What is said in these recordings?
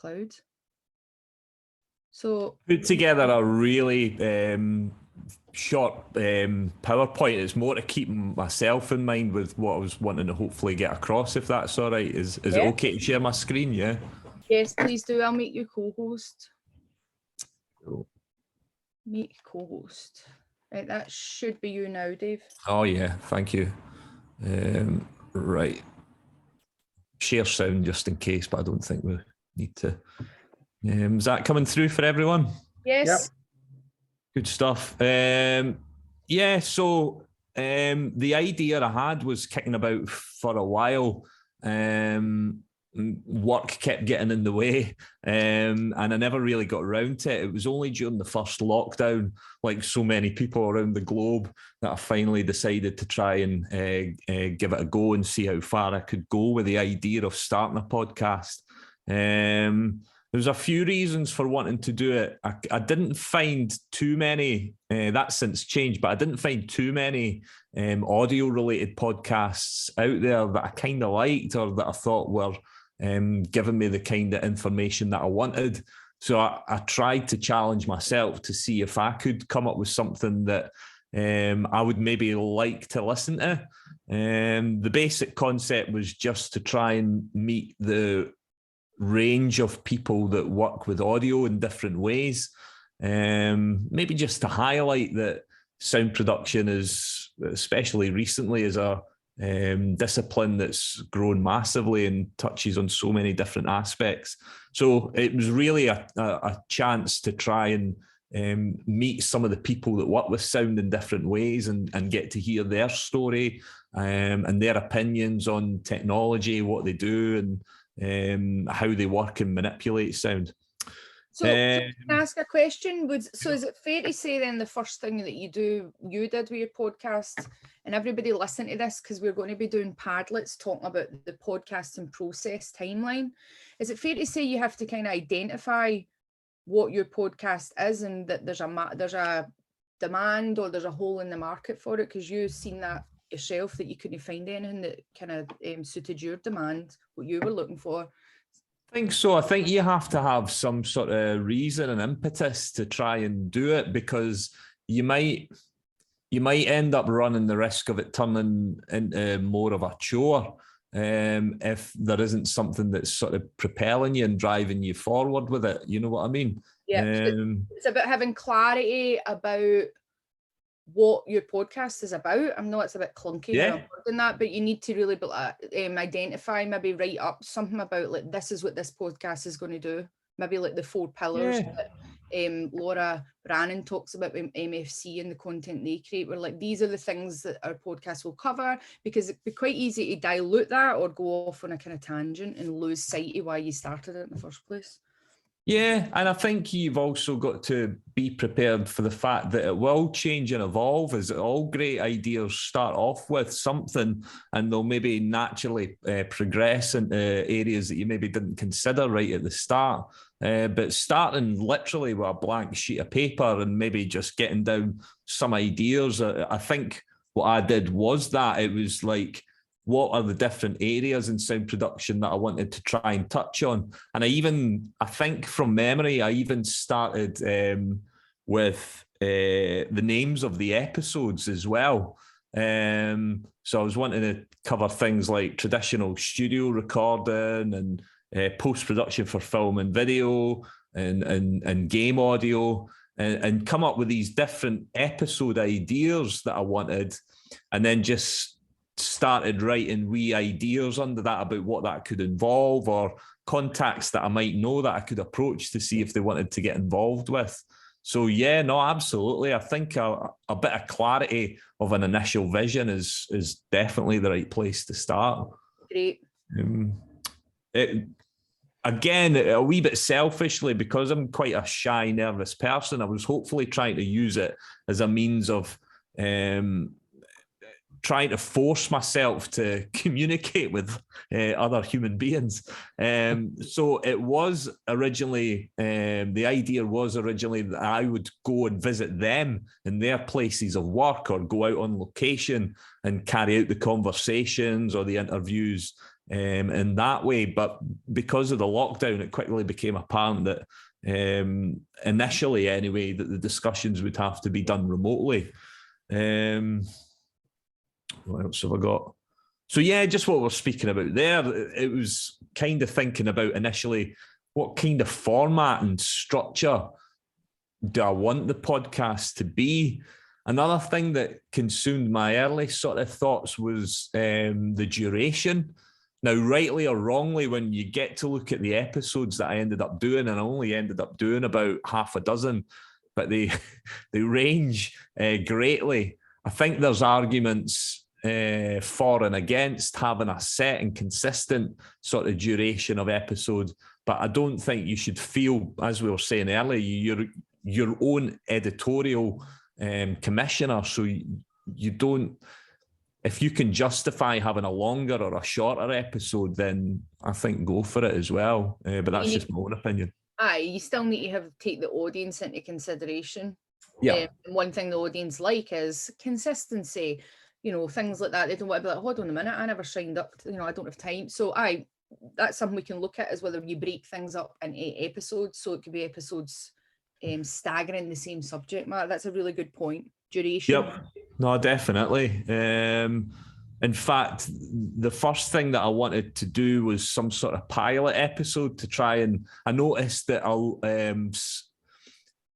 cloud. So put together a really short PowerPoint. It's more to keep myself in mind with what I was wanting to hopefully get across, if that's all right. Is it okay to share my screen? Yeah. Yes, please do. I'll make you co-host. Cool. Make co-host. Right, that should be you now, Dave. Oh yeah, thank you. Right. Share sound just in case, but I don't think we need to. Is that coming through for everyone? Yes. Yep. Good stuff. Yeah, so the idea I had was kicking about for a while. Work kept getting in the way, and I never really got around to it. It was only during the first lockdown, like so many people around the globe, that I finally decided to try and give it a go and see how far I could go with the idea of starting a podcast. There's a few reasons for wanting to do it. I didn't find too many, that's since changed, but I didn't find too many audio-related podcasts out there that I kind of liked or that I thought were giving me the kind of information that I wanted. So I tried to challenge myself to see if I could come up with something that I would maybe like to listen to. The basic concept was just to try and meet the range of people that work with audio in different ways. Maybe just to highlight that sound production is, especially recently, is a discipline that's grown massively and touches on so many different aspects. So it was really a chance to try and meet some of the people that work with sound in different ways and get to hear their story and their opinions on technology, what they do, and how they work and manipulate sound. So can I ask a question? So is it fair to say then the first thing that you did with your podcast, and everybody listen to this because we're going to be doing Padlets talking about the podcasting process timeline. Is it fair to say you have to kind of identify what your podcast is and that there's a demand or there's a hole in the market for it, because you've seen that yourself, that you couldn't find anything that kind of suited your demand, what you were looking for? I think so. I think you have to have some sort of reason and impetus to try and do it, because you might end up running the risk of it turning into more of a chore if there isn't something that's sort of propelling you and driving you forward with it. You know what I mean? Yeah. It's about having clarity about what your podcast is about. I know it's a bit clunky than that, but you need to really identify, maybe write up something about like, this is what this podcast is going to do. Maybe like the 4 pillars that Laura Brannan talks about with MFC and the content they create, where like, these are the things that our podcast will cover, because it'd be quite easy to dilute that or go off on a kind of tangent and lose sight of why you started it in the first place. Yeah, and I think you've also got to be prepared for the fact that it will change and evolve, as all great ideas start off with something and they'll maybe naturally progress into areas that you maybe didn't consider right at the start. But starting literally with a blank sheet of paper and maybe just getting down some ideas, I think what I did was that it was like, what are the different areas in sound production that I wanted to try and touch on? And I think from memory, I even started with the names of the episodes as well. So I was wanting to cover things like traditional studio recording and post-production for film and video and game audio, and come up with these different episode ideas that I wanted, and then just started writing wee ideas under that about what that could involve, or contacts that I might know that I could approach to see if they wanted to get involved with. So yeah, no, absolutely. I think a bit of clarity of an initial vision is definitely the right place to start. Great. Again, a wee bit selfishly, because I'm quite a shy, nervous person, I was hopefully trying to use it as a means of trying to force myself to communicate with other human beings. So it was originally, the idea was originally that I would go and visit them in their places of work, or go out on location and carry out the conversations or the interviews in that way. But because of the lockdown, it quickly became apparent that initially anyway, that the discussions would have to be done remotely. What else have I got? So yeah, just what we're speaking about there. It was kind of thinking about initially what kind of format and structure do I want the podcast to be? Another thing that consumed my early sort of thoughts was the duration. Now, rightly or wrongly, when you get to look at the episodes that I ended up doing, and I only ended up doing about half a dozen, but they range greatly. I think there's arguments for and against having a set and consistent sort of duration of episode, but I don't think you should feel, as we were saying earlier, you're your own editorial commissioner, so you don't. If you can justify having a longer or a shorter episode, then I think go for it as well. But that's just my own opinion. Aye, you still need to take the audience into consideration. Yeah. And one thing the audience like is consistency. You know, things like that. They don't want to be like, hold on a minute, I never signed up. I don't have time. So that's something we can look at, is whether you break things up into episodes. So it could be episodes staggering the same subject matter. That's a really good point. Duration. Yep. No, definitely. In fact, the first thing that I wanted to do was some sort of pilot episode to try, and I noticed that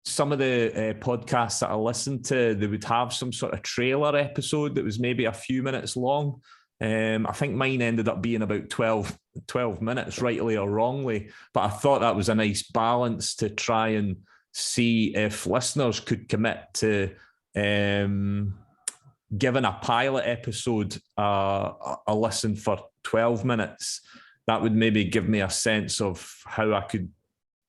some of the podcasts that I listened to, they would have some sort of trailer episode that was maybe a few minutes long. I think mine ended up being about 12 minutes, rightly or wrongly. But I thought that was a nice balance to try and see if listeners could commit to giving a pilot episode a listen for 12 minutes. That would maybe give me a sense of how I could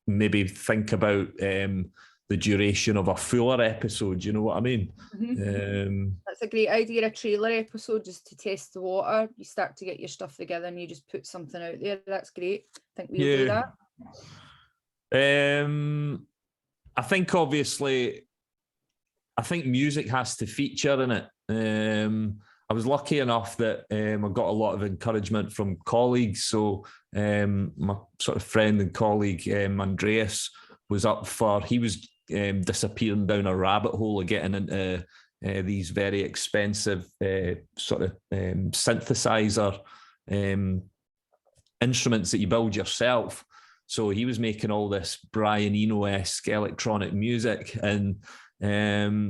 maybe think about the duration of a fuller episode. You know what I mean? Mm-hmm. That's a great idea, a trailer episode, just to test the water. You start to get your stuff together and you just put something out there. That's great. I think we'll do that. I think obviously, I think music has to feature in it. I was lucky enough that I got a lot of encouragement from colleagues. So my sort of friend and colleague, Andreas, was up for, he was disappearing down a rabbit hole of getting into these very expensive sort of synthesizer instruments that you build yourself. So he was making all this Brian Eno-esque electronic music. And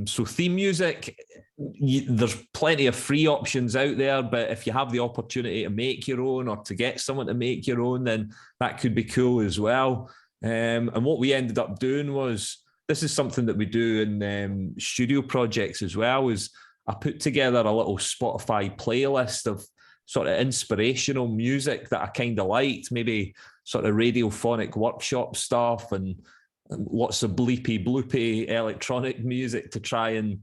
so theme music, there's plenty of free options out there, but if you have the opportunity to make your own or to get someone to make your own, then that could be cool as well. And what we ended up doing was, this is something that we do in studio projects as well, is I put together a little Spotify playlist of sort of inspirational music that I kind of liked, maybe sort of radiophonic workshop stuff and lots of bleepy bloopy electronic music to try and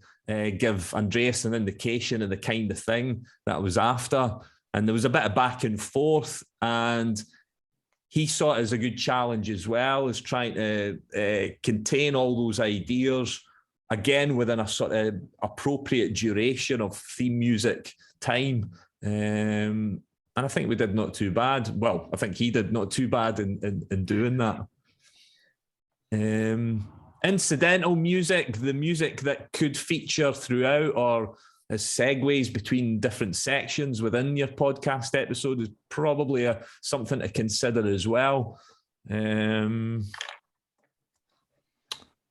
give Andreas an indication of the kind of thing that I was after. And there was a bit of back and forth, and he saw it as a good challenge as well, as trying to contain all those ideas, again, within a sort of appropriate duration of theme music time. And I think we did not too bad. Well, I think he did not too bad in doing that. Incidental music, the music that could feature throughout or as segues between different sections within your podcast episode, is probably something to consider as well.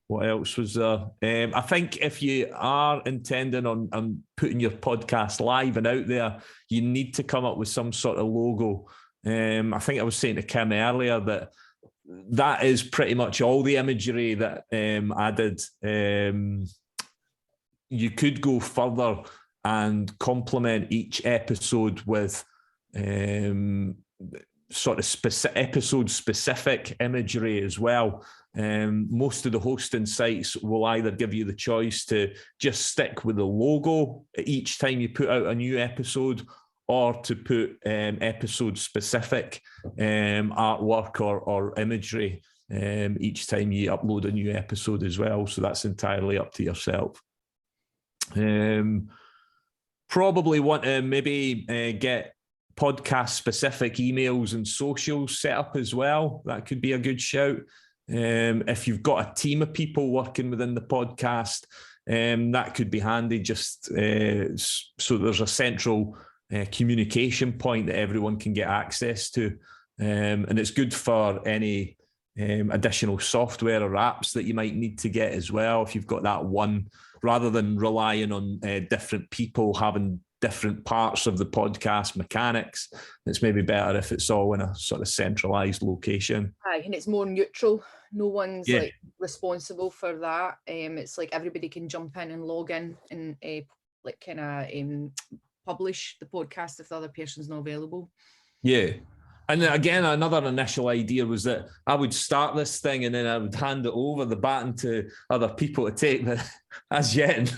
What else was there? I think if you are intending on putting your podcast live and out there, you need to come up with some sort of logo. I think I was saying to Kim earlier that is pretty much all the imagery that I did. You could go further and complement each episode with sort of episode-specific imagery as well. Most of the hosting sites will either give you the choice to just stick with the logo each time you put out a new episode, or to put episode-specific artwork or imagery each time you upload a new episode as well. So that's entirely up to yourself. Probably want to maybe get podcast specific emails and socials set up as well. That could be a good shout. If you've got a team of people working within the podcast, that could be handy, just so there's a central communication point that everyone can get access to. And it's good for any additional software or apps that you might need to get as well. If you've got that one, rather than relying on different people having different parts of the podcast mechanics, it's maybe better if it's all in a sort of centralized location. Aye, and it's more neutral. No one's like responsible for that. It's like everybody can jump in and log in and like kind of publish the podcast if the other person's not available. Yeah. And again, another initial idea was that I would start this thing and then I would hand it over the baton to other people to take, but as yet,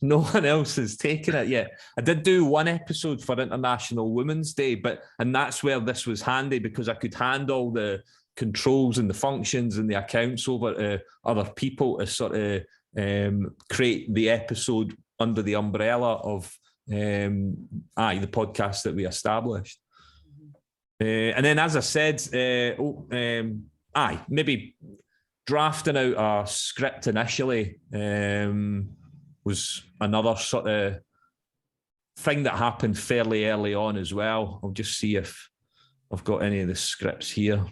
no one else has taken it yet. I did do one episode for International Women's Day, and that's where this was handy, because I could hand all the controls and the functions and the accounts over to other people to sort of create the episode under the umbrella of the podcast that we established. And then, as I said, maybe drafting out a script initially was another sort of thing that happened fairly early on as well. I'll just see if I've got any of the scripts here.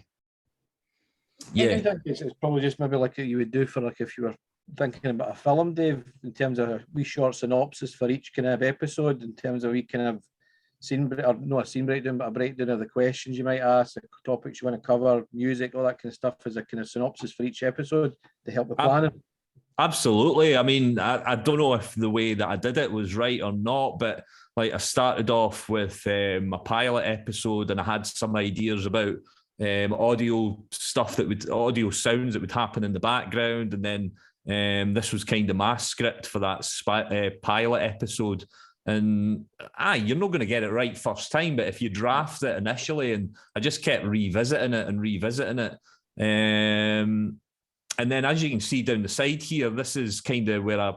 Yeah, it's probably just maybe like you would do for like if you were thinking about a film, Dave, in terms of a wee short synopsis for each kind of episode, in terms of we kind of not a scene breakdown, but a breakdown of the questions you might ask, the topics you want to cover, music, all that kind of stuff, as a kind of synopsis for each episode to help with planning. Absolutely. I mean, I don't know if the way that I did it was right or not, but like I started off with a pilot episode and I had some ideas about audio stuff audio sounds that would happen in the background. And then this was kind of my script for that pilot episode. And you're not going to get it right first time, but if you draft it initially, and I just kept revisiting it. And then as you can see down the side here, this is kind of where I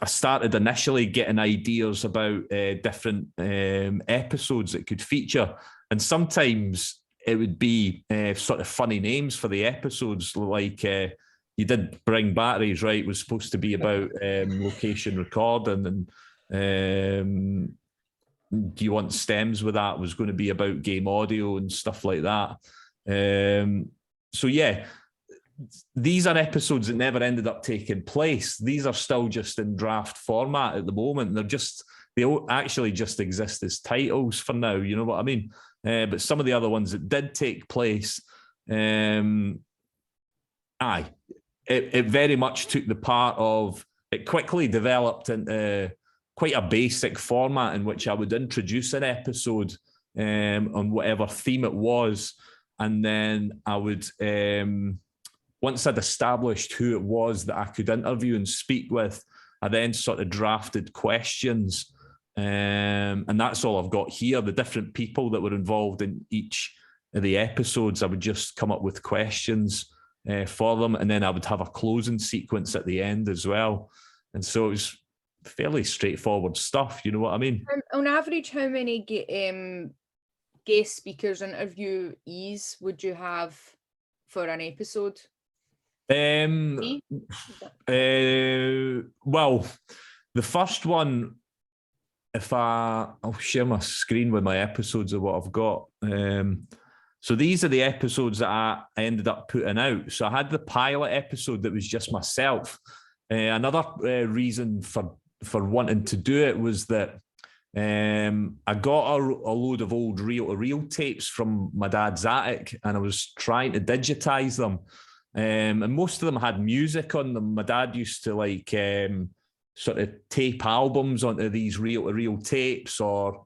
started initially getting ideas about different episodes that could feature. And sometimes it would be sort of funny names for the episodes, like you did Bring Batteries, right? It was supposed to be about location recording, and Do You Want Stems with that was going to be about game audio and stuff like that. So yeah, these are episodes that never ended up taking place. These are still just in draft format at the moment. They actually just exist as titles for now, you know what I mean? But some of the other ones that did take place, it very much took the part of, it quickly developed into quite a basic format in which I would introduce an episode on whatever theme it was. And then I would, once I'd established who it was that I could interview and speak with, I then sort of drafted questions. And that's all I've got here. The different people that were involved in each of the episodes, I would just come up with questions for them. And then I would have a closing sequence at the end as well. And so it was fairly straightforward stuff, you know what I mean? On average, how many guest speakers, interviewees would you have for an episode? Well, the first one, I'll share my screen with my episodes of what I've got. So these are the episodes that I ended up putting out. So I had the pilot episode that was just myself. Another reason for wanting to do it was that I got a load of old reel-to-reel tapes from my dad's attic, and I was trying to digitize them. And most of them had music on them. My dad used to sort of tape albums onto these reel-to-reel tapes, or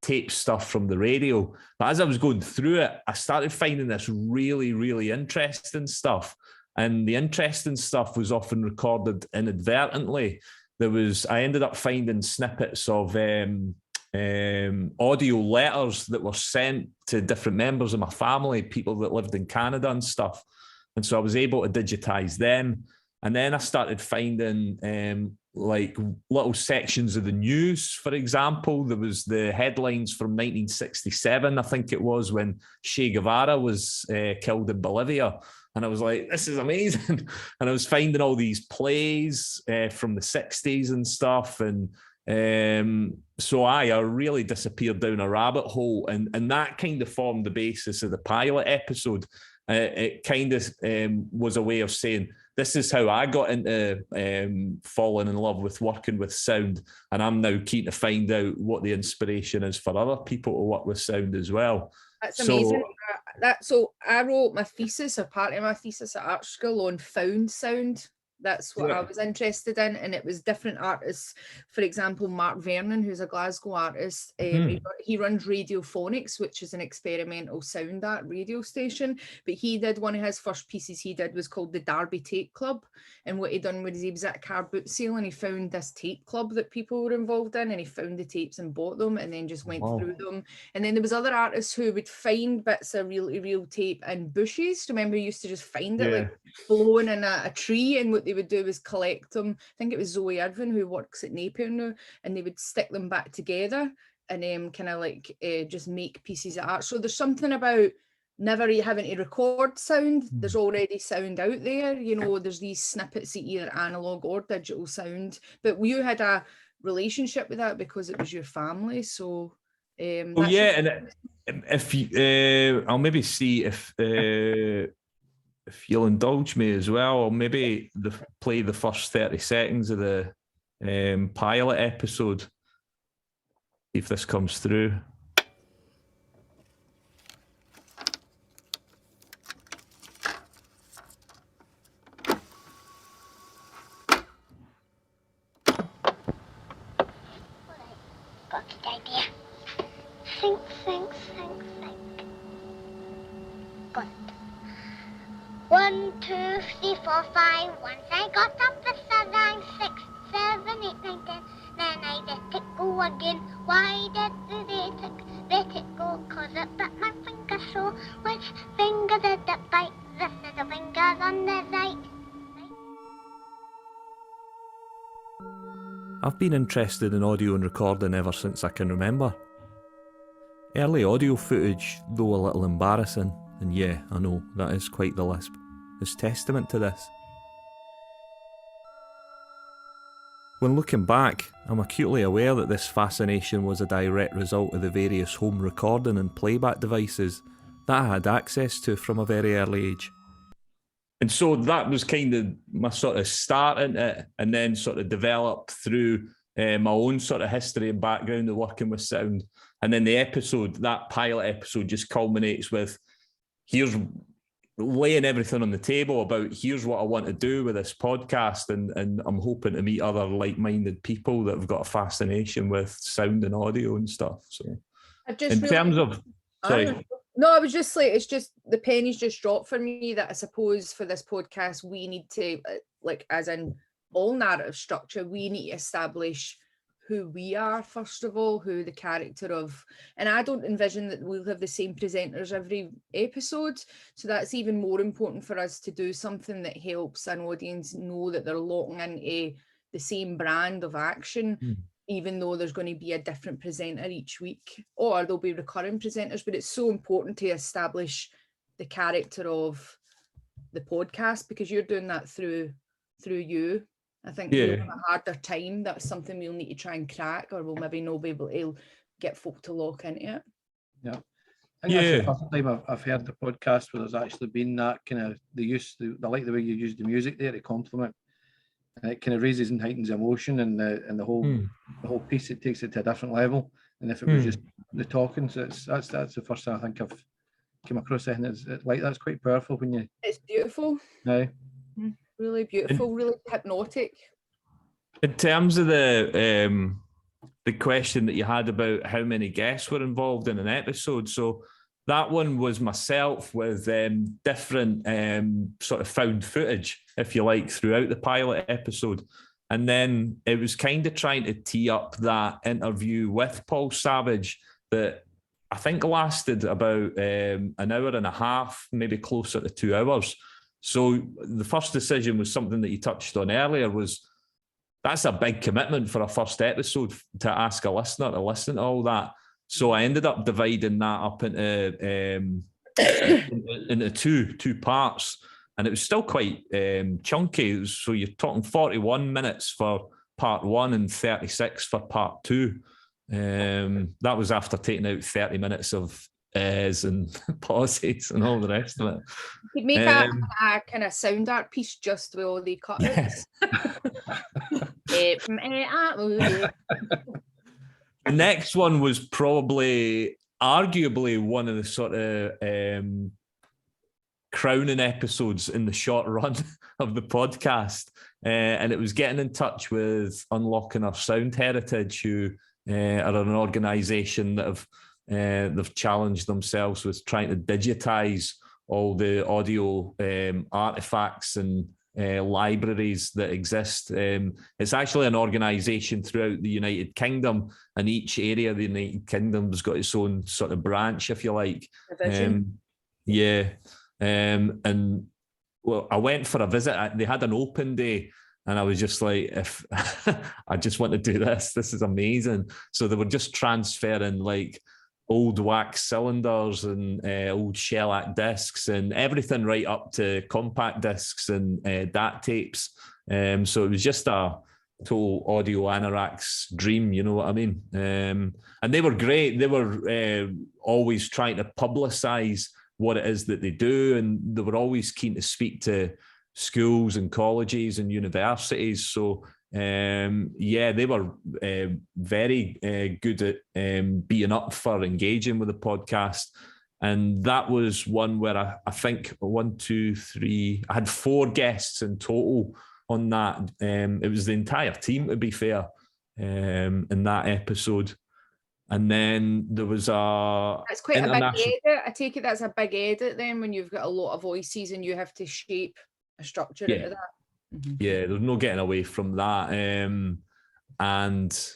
tape stuff from the radio. But as I was going through it, I started finding this really, really interesting stuff. And the interesting stuff was often recorded inadvertently. I ended up finding snippets of audio letters that were sent to different members of my family, people that lived in Canada and stuff. And so I was able to digitize them. And then I started finding like little sections of the news. For example, there was the headlines from 1967, I think it was, when Che Guevara was killed in Bolivia. And I was like, this is amazing. And I was finding all these plays from the 60s and stuff. And so I really disappeared down a rabbit hole. And that kind of formed the basis of the pilot episode. It kind of was a way of saying, this is how I got into falling in love with working with sound. And I'm now keen to find out what the inspiration is for other people to work with sound as well. That's amazing. So I wrote my thesis, or part of my thesis at art school, on found sound. That's what I was interested in, and it was different artists. For example, Mark Vernon, who's a Glasgow artist, he runs Radiophonics, which is an experimental sound art radio station. But he did, one of his first pieces he did was called the Derby Tape Club, and what he done was he was at a car boot sale and he found this tape club that people were involved in, and he found the tapes and bought them, and then just went through them. And then there was other artists who would find bits of real tape in bushes. Remember, you used to just find it like blowing in a tree, and what they would do was collect them. I think it was Zoe Irvin, who works at Napier now, and they would stick them back together and kind of like just make pieces of art. So there's something about never having to record sound. There's already sound out there, you know. There's these snippets of either analog or digital sound, but you had a relationship with that because it was your family. So well, yeah, and if you, I'll maybe see if you'll indulge me as well, I'll maybe play the first 30 seconds of the pilot episode, see if this comes through. I've been interested in audio and recording ever since I can remember. Early audio footage, though a little embarrassing, and yeah, I know, that is quite the lisp, is testament to this. When looking back, I'm acutely aware that this fascination was a direct result of the various home recording and playback devices that I had access to from a very early age. And so that was kind of my sort of start into it, and then sort of developed through my own sort of history and background of working with sound. And then the episode, that pilot episode, just culminates with, here's laying everything on the table about here's what I want to do with this podcast, and I'm hoping to meet other like-minded people that have got a fascination with sound and audio and stuff. So terms of, sorry. No, I was just like, it's just the pennies just dropped for me that I suppose for this podcast we need to, like, as in all narrative structure, we need to establish who we are first of all, who the character of, and I don't envision that we'll have the same presenters every episode, so that's even more important for us to do something that helps an audience know that they're locking into the same brand of action. Even though there's going to be a different presenter each week, or there'll be recurring presenters, but it's so important to establish the character of the podcast, because you're doing that through you. I think we'll have a harder time. That's something we'll need to try and crack, or we'll maybe not be able to get folk to lock into it. Yeah. I think that's the first time I've heard the podcast where there's actually been that kind of I like the way you use the music there to compliment. And it kind of raises and heightens emotion, and the whole piece, it takes it to a different level. And if it was just the talking, so that's the first time I think I've came across it, and it's like that's quite powerful when you. It's beautiful. No. Really beautiful, really hypnotic. In terms of the question that you had about how many guests were involved in an episode, so that one was myself with different sort of found footage, if you like, throughout the pilot episode. And then it was kind of trying to tee up that interview with Paul Savage that I think lasted about an hour and a half, maybe closer to 2 hours. So the first decision was something that you touched on earlier, was that's a big commitment for a first episode, to ask a listener to listen to all that. So I ended up dividing that up into two parts, and it was still quite chunky. So you're talking 41 minutes for part 1 and 36 for part 2. That was after taking out 30 minutes of and pauses and all the rest of it. You could make a kind of sound art piece just with all the cutouts. The next one was arguably one of the sort of crowning episodes in the short run of the podcast, and it was getting in touch with Unlocking Our Sound Heritage, who are an organisation that they've challenged themselves with trying to digitise all the audio artefacts and libraries that exist. It's actually an organisation throughout the United Kingdom, and each area of the United Kingdom's got its own sort of branch, if you like. And well, I went for a visit. They had an open day, and I was just like, if I just want to do this is amazing. So they were just transferring like old wax cylinders and old shellac discs and everything right up to compact discs and DAT tapes. So it was just a total audio anoraks dream, you know what I mean? And they were great. They were always trying to publicise what it is that they do, and they were always keen to speak to schools and colleges and universities. So they were very good at being up for engaging with the podcast. And that was one where I think I had 4 guests in total on that. It was the entire team, to be fair, in that episode. And then there was That's quite a big edit. I take it that's a big edit then, when you've got a lot of voices and you have to shape a structure out of that. Mm-hmm. Yeah, there's no getting away from that. And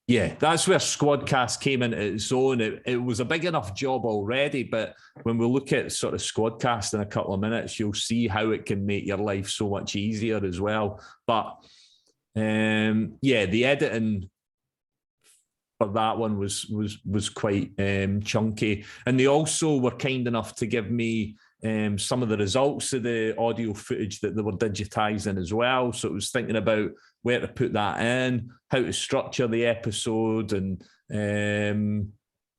yeah, that's where SquadCast came into its own. It was a big enough job already, but when we look at sort of SquadCast in a couple of minutes, you'll see how it can make your life so much easier as well. But the editing for that one was quite chunky, and they also were kind enough to give me some of the results of the audio footage that they were digitising as well. So it was thinking about where to put that in, how to structure the episode, and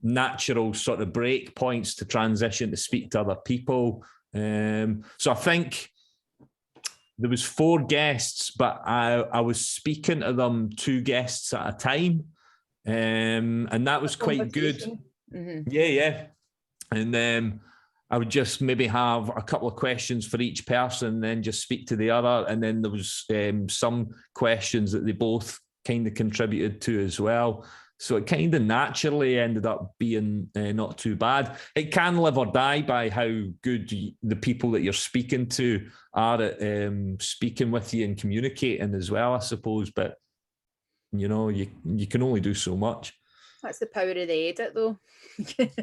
natural sort of break points to transition to speak to other people. So I think there was 4 guests, but I was speaking to them 2 guests at a time. And that was quite good. Mm-hmm. Yeah. And I would just maybe have a couple of questions for each person, then just speak to the other. And then there was some questions that they both kind of contributed to as well. So it kind of naturally ended up being not too bad. It can live or die by how good the people that you're speaking to are at speaking with you and communicating as well, I suppose. But you know, you can only do so much. That's the power of the edit, though.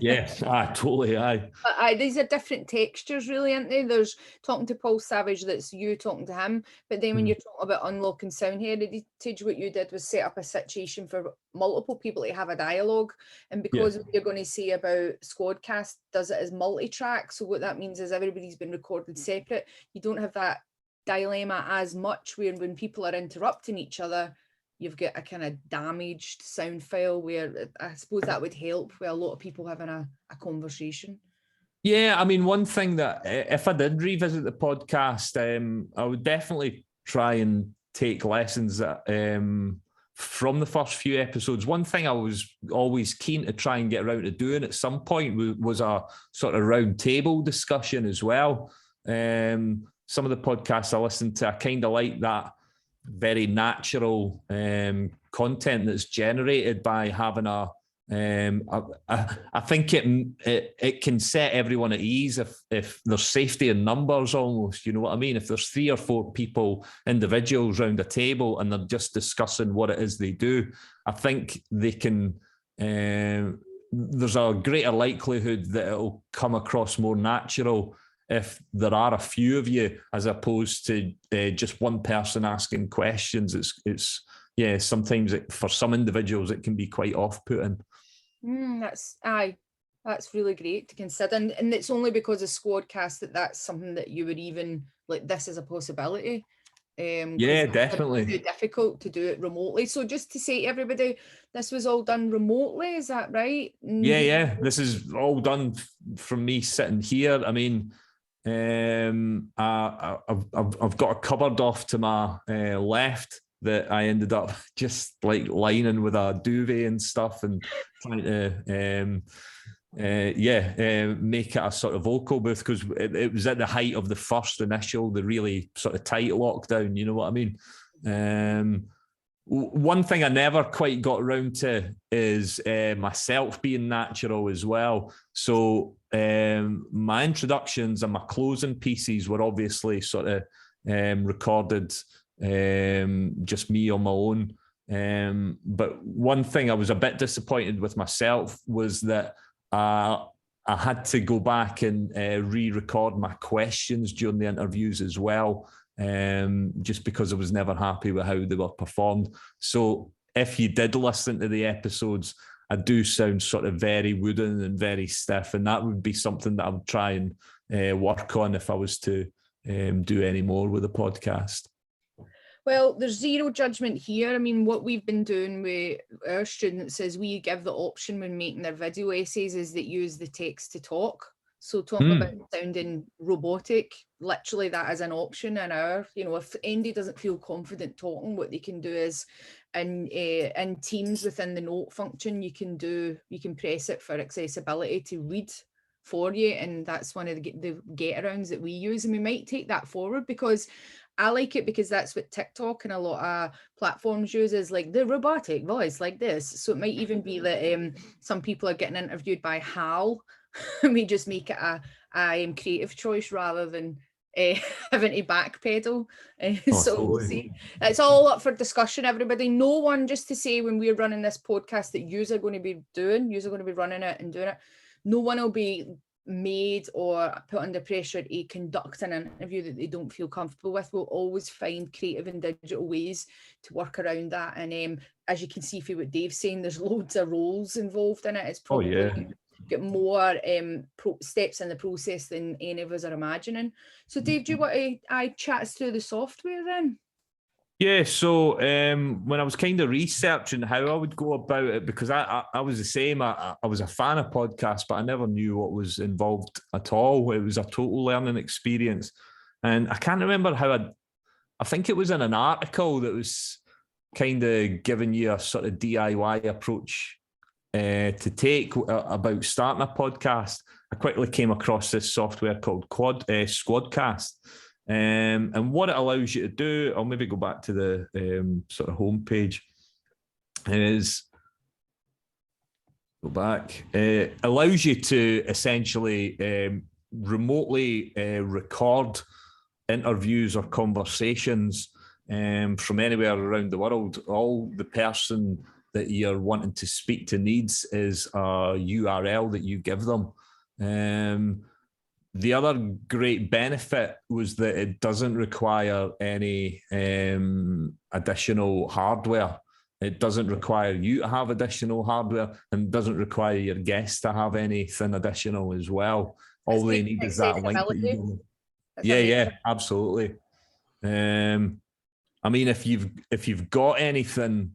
Yeah, totally. But these are different textures, really, aren't they? There's talking to Paul Savage, that's you talking to him. But then when you're talking about unlocking sound heritage, what you did was set up a situation for multiple people to have a dialogue. And because what you're going to say about SquadCast does it as multi-track. So what that means is everybody's been recorded separate. You don't have that dilemma as much where when people are interrupting each other, you've got a kind of damaged sound file, where I suppose that would help with a lot of people having a conversation. Yeah, I mean, one thing that if I did revisit the podcast, I would definitely try and take lessons from the first few episodes. One thing I was always keen to try and get around to doing at some point was a sort of round table discussion as well. Some of the podcasts I listened to, I kind of like that very natural content that's generated by having I think it can set everyone at ease if there's safety in numbers almost, you know what I mean? If there's 3 or 4 people, individuals around a table, and they're just discussing what it is they do, I think they can there's a greater likelihood that it'll come across more natural. if there are a few of you, as opposed to just one person asking questions. It's sometimes for some individuals it can be quite off-putting. That's really great to consider, and it's only because of SquadCast that's something that you would even like. This is a possibility. Definitely. It's too difficult to do it remotely. So just to say to everybody, this was all done remotely. Is that right? Yeah. This is all done from me sitting here. I mean, I've got a cupboard off to my left that I ended up just like lining with a duvet and stuff, and trying to make it a sort of vocal booth, because it was at the height of the first initial, the really sort of tight lockdown, you know what I mean? One thing I never quite got around to is myself being natural as well. So my introductions and my closing pieces were obviously sort of recorded just me on my own. But one thing I was a bit disappointed with myself was that I had to go back and re-record my questions during the interviews as well, just because I was never happy with how they were performed. So if you did listen to the episodes, I do sound sort of very wooden and very stiff, and that would be something that I would try and work on if I was to do any more with the podcast. Well, there's zero judgment here. I mean, what we've been doing with our students is we give the option when making their video essays is that use the text to talk. So talking about sounding robotic, literally that is an option in our, if Andy doesn't feel confident talking, what they can do is in Teams within the note function, you can press it for accessibility to read for you. And that's one of the get-arounds that we use. And we might take that forward, because I like it, because that's what TikTok and a lot of platforms use, is like the robotic voice like this. So it might even be that some people are getting interviewed by HAL, and we just make it a creative choice rather than having to backpedal. So we'll see. It's all up for discussion, everybody. No one, just to say, when we're running this podcast that you're going to be running it and doing it, no one will be made or put under pressure to conduct an interview that they don't feel comfortable with. We'll always find creative and digital ways to work around that. And as you can see from what Dave's saying, there's loads of roles involved in it. It's probably got more steps in the process than any of us are imagining. So Dave, do you want to chat us through the software then? Yeah, so when I was kind of researching how I would go about it, because I was the same, I was a fan of podcasts, but I never knew what was involved at all. It was a total learning experience. And I can't remember how I think it was in an article that was kind of giving you a sort of DIY approach to take about starting a podcast. I quickly came across this software called SquadCast. And what it allows you to do, I'll maybe go back to the sort of homepage, allows you to essentially remotely record interviews or conversations from anywhere around the world. All the person that you're wanting to speak to needs is a URL that you give them. The other great benefit was that it doesn't require any additional hardware. It doesn't require you to have additional hardware, and doesn't require your guests to have anything additional as well. All they need is that link. Yeah, absolutely. I mean, if you've got anything,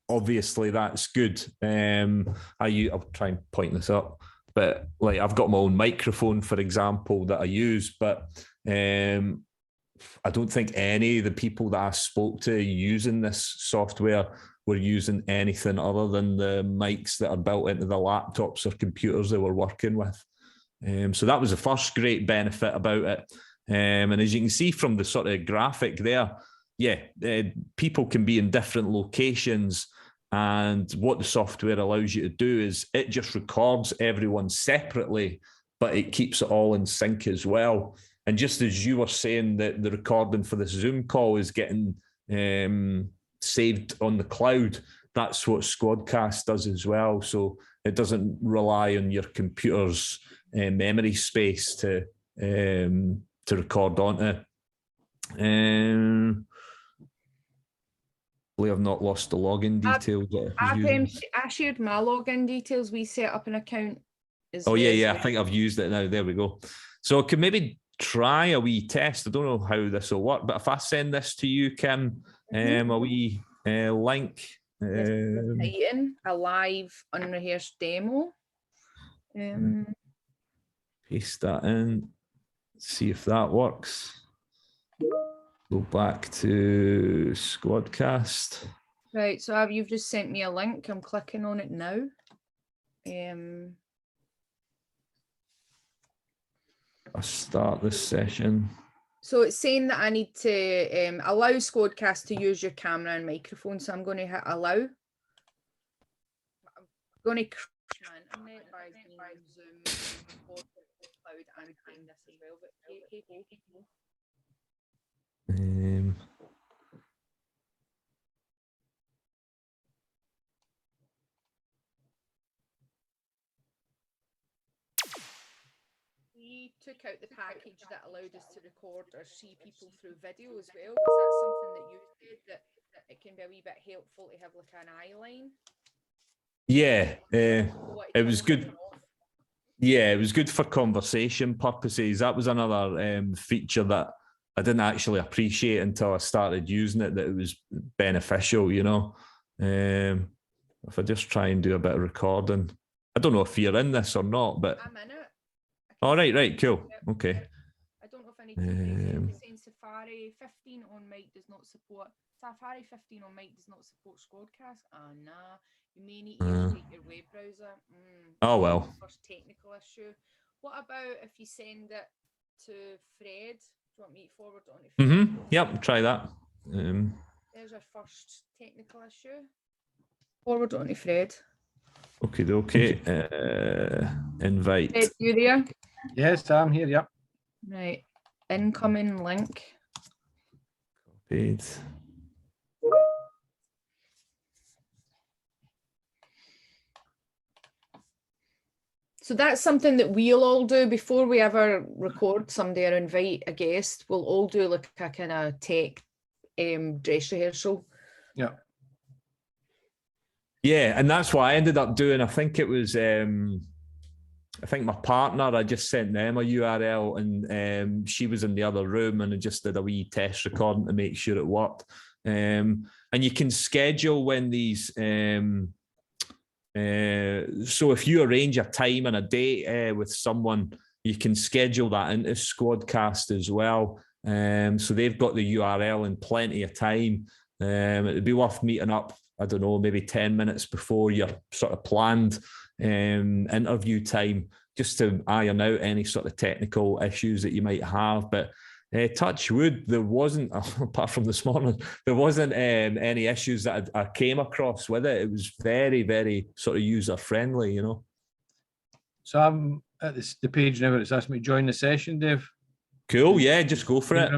obviously that's good. I'll try and point this up. But like, I've got my own microphone, for example, that I use, but I don't think any of the people that I spoke to using this software were using anything other than the mics that are built into the laptops or computers they were working with. So that was the first great benefit about it. And as you can see from the sort of graphic there, people can be in different locations. And what the software allows you to do is it just records everyone separately, but it keeps it all in sync as well. And just as you were saying that the recording for this Zoom call is getting saved on the cloud, that's what SquadCast does as well. So it doesn't rely on your computer's memory space to to record onto. Hopefully I've not lost the login details. I shared my login details. We set up an account. Yeah. I think I've used it now. There we go. So I could maybe try a wee test. I don't know how this will work, but if I send this to you, Kim, a wee link. A live unrehearsed demo. Paste that in. See if that works. Go back to SquadCast. Right, so you've just sent me a link. I'm clicking on it now. I'll start this session. So it's saying that I need to allow SquadCast to use your camera and microphone. So I'm going to hit allow. I'm going to crash my internet by Zoom, cloud, and doing this as well. But we took out the package that allowed us to record or see people through video as well. Was that something that you did, that it can be a wee bit helpful to have like an eye line? Yeah, it was good. Yeah, it was good for conversation purposes. That was another feature that I didn't actually appreciate until I started using it, that it was beneficial, you know. If I just try and do a bit of recording. I don't know if you're in this or not, but... I'm in it. All right, cool. Okay. I don't know if I need to saying Safari 15 on mic does not support... Safari 15 on mic does not support SquadCast. Nah. You may need to update your web browser. Oh, well. First technical issue. What about if you send it to Fred? Do you want me to forward it on to Fred? Yep, try that. There's our first technical issue. Forward it on to Fred. Okay. Invite. Fred, you there? Yes, I'm here. Yep. Right. Incoming link. Copied. So that's something that we'll all do before we ever record somebody or invite a guest. We'll all do like a kind of tech dress rehearsal. Yeah. Yeah, and that's what I ended up doing. I think it was, I think my partner, I just sent them a URL, and she was in the other room, and I just did a wee test recording to make sure it worked. And you can schedule when these... so if you arrange a time and a date with someone, you can schedule that into SquadCast as well. So they've got the URL in plenty of time. It'd be worth meeting up, I don't know, maybe 10 minutes before your sort of planned interview time, just to iron out any sort of technical issues that you might have. But touch wood, there wasn't, apart from this morning, there wasn't any issues that I came across with it. It was very, very sort of user-friendly, you know. So I'm at the page now where it's asked me to join the session, Dave. Cool, yeah, just go for it.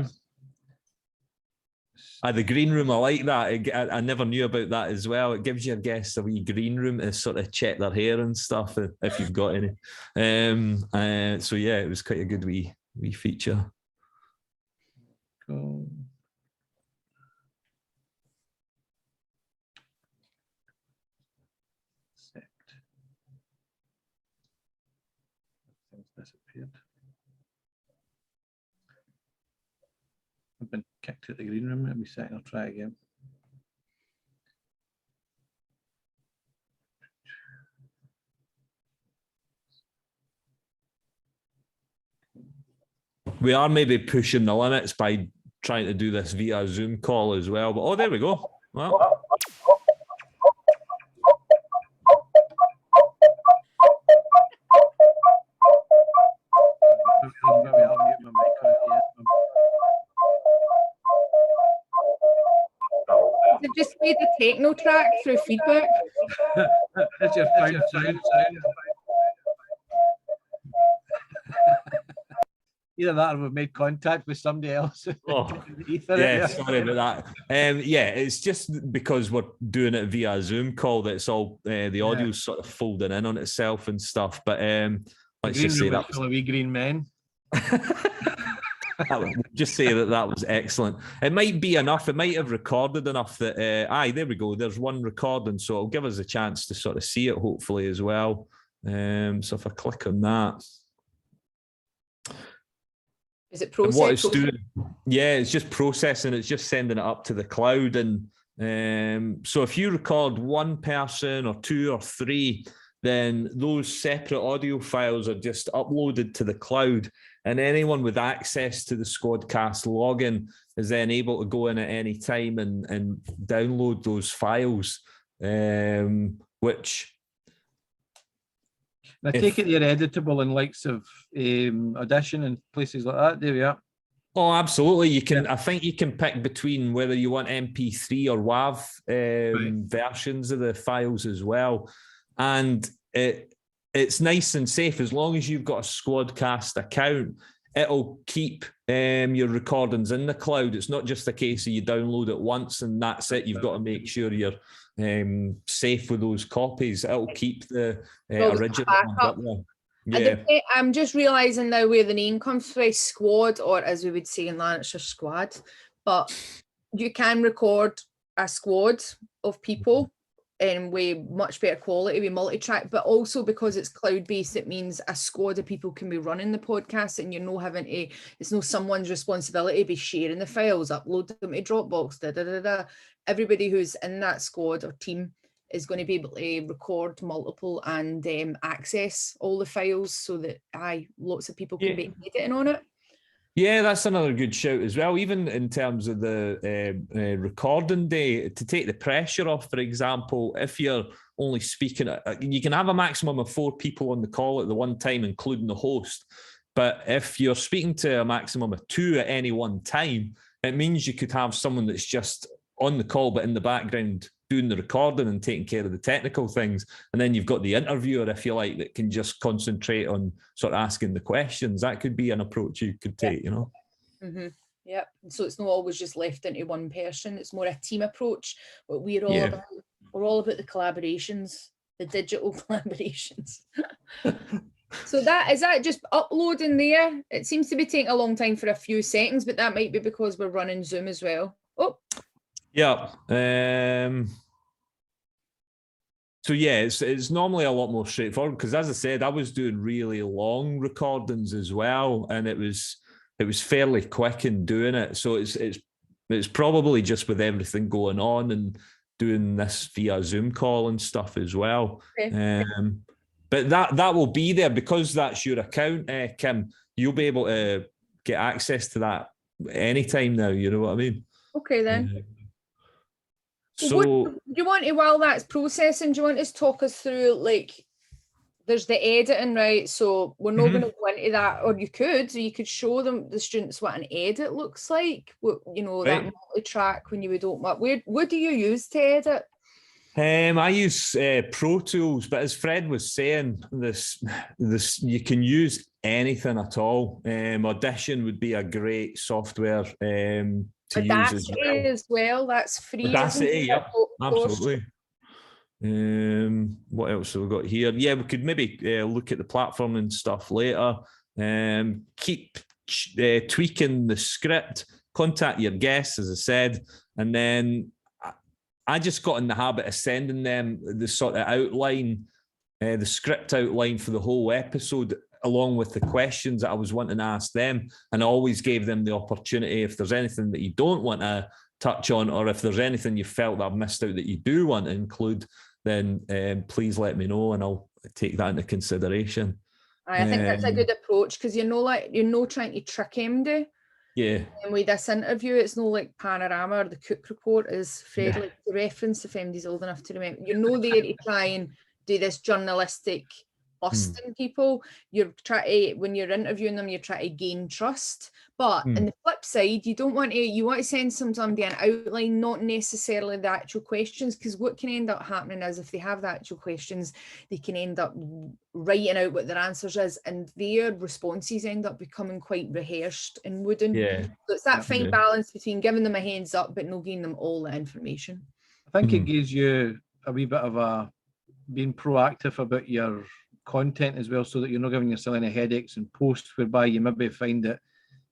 The green room, I like that. I never knew about that as well. It gives your guests a wee green room to sort of check their hair and stuff, if you've got any. So yeah, it was quite a good wee feature. Cool. Things disappeared. I've been kicked out the green room. Let me see. I'll try again. We are maybe pushing the limits by trying to do this via Zoom call as well. But there we go. Well. They've just made a techno track through feedback. That's your sound. Either that or we've made contact with somebody else. Yeah, sorry about that. Yeah, it's just because we're doing it via Zoom call that it's all the audio's sort of folding in on itself and stuff. But let's just say that full of wee green men. I would just say that was excellent. It might be enough. It might have recorded enough that, there we go. There's one recording, so it'll give us a chance to sort of see it, hopefully, as well. So if I click on that. Is it processing? What it's doing, yeah, it's just processing. It's just sending it up to the cloud. And so if you record one person or two or three, then those separate audio files are just uploaded to the cloud. And anyone with access to the SquadCast login is then able to go in at any time and download those files, which... I take it they're editable in likes of Audition and places like that. There we are. Oh, absolutely. You can. Yeah. I think you can pick between whether you want MP3 or WAV versions of the files as well. And it's nice and safe as long as you've got a SquadCast account. It'll keep your recordings in the cloud. It's not just a case of you download it once and that's it. You've got to make sure you're safe with those copies. It'll keep the original ones up there. Yeah. I'm just realising now where the name comes from, Squad, or as we would say in Lanarkshire, Squad. But you can record a squad of people with much better quality with multi-track, but also because it's cloud-based, it means a squad of people can be running the podcast and you're not having to, it's not someone's responsibility to be sharing the files, upload them to Dropbox, Everybody who's in that squad or team is going to be able to record multiple and access all the files so that lots of people can be editing on it. Yeah, that's another good shout as well. Even in terms of the recording day, to take the pressure off, for example, if you're only speaking, you can have a maximum of 4 people on the call at the one time, including the host. But if you're speaking to a maximum of 2 at any one time, it means you could have someone that's just on the call, but in the background doing the recording and taking care of the technical things. And then you've got the interviewer, if you like, that can just concentrate on sort of asking the questions. That could be an approach you could take, you know? Mm-hmm. Yep. So it's not always just left into one person. It's more a team approach. What we're all about. We're all about the collaborations, the digital collaborations. So is that just uploading there? It seems to be taking a long time for a few seconds, but that might be because we're running Zoom as well. Oh. Yeah. So yeah, it's normally a lot more straightforward because, as I said, I was doing really long recordings as well, and it was fairly quick in doing it. So it's probably just with everything going on and doing this via Zoom call and stuff as well. Okay. But that will be there because that's your account, Kim. You'll be able to get access to that anytime now. You know what I mean? Okay then. So do you want to, while that's processing, do you want to talk us through, like, there's the editing, right? So we're not going to go into that, or you could show them, the students, what an edit looks like, that multi-track when you would open up. What do you use to edit? I use Pro Tools, but as Fred was saying, this you can use anything at all. Audition would be a great software to use as well. That's free. Audacity, yeah, absolutely. What else have we got here? Yeah, we could maybe look at the platform and stuff later. Keep tweaking the script. Contact your guests, as I said, and then I just got in the habit of sending them the sort of outline, the script outline for the whole episode, along with the questions that I was wanting to ask them. And I always gave them the opportunity, if there's anything that you don't want to touch on, or if there's anything you felt that I've missed out that you do want to include, then please let me know and I'll take that into consideration. I think that's a good approach, because you're not trying to trick MD. Yeah. And with this interview, it's not like Panorama or the Cook Report, as Fred like to reference, if MD's old enough to remember. You're not there to try and do this journalistic busting people. You're trying to, when you're interviewing them, you're trying to gain trust. But on the flip side, you want to send somebody an outline, not necessarily the actual questions, because what can end up happening is, if they have the actual questions, they can end up writing out what their answers is, and their responses end up becoming quite rehearsed and wooden. Yeah. So it's that fine balance between giving them a heads up but not giving them all the information. I think it gives you a wee bit of a being proactive about your content as well, so that you're not giving yourself any headaches and posts whereby you maybe find that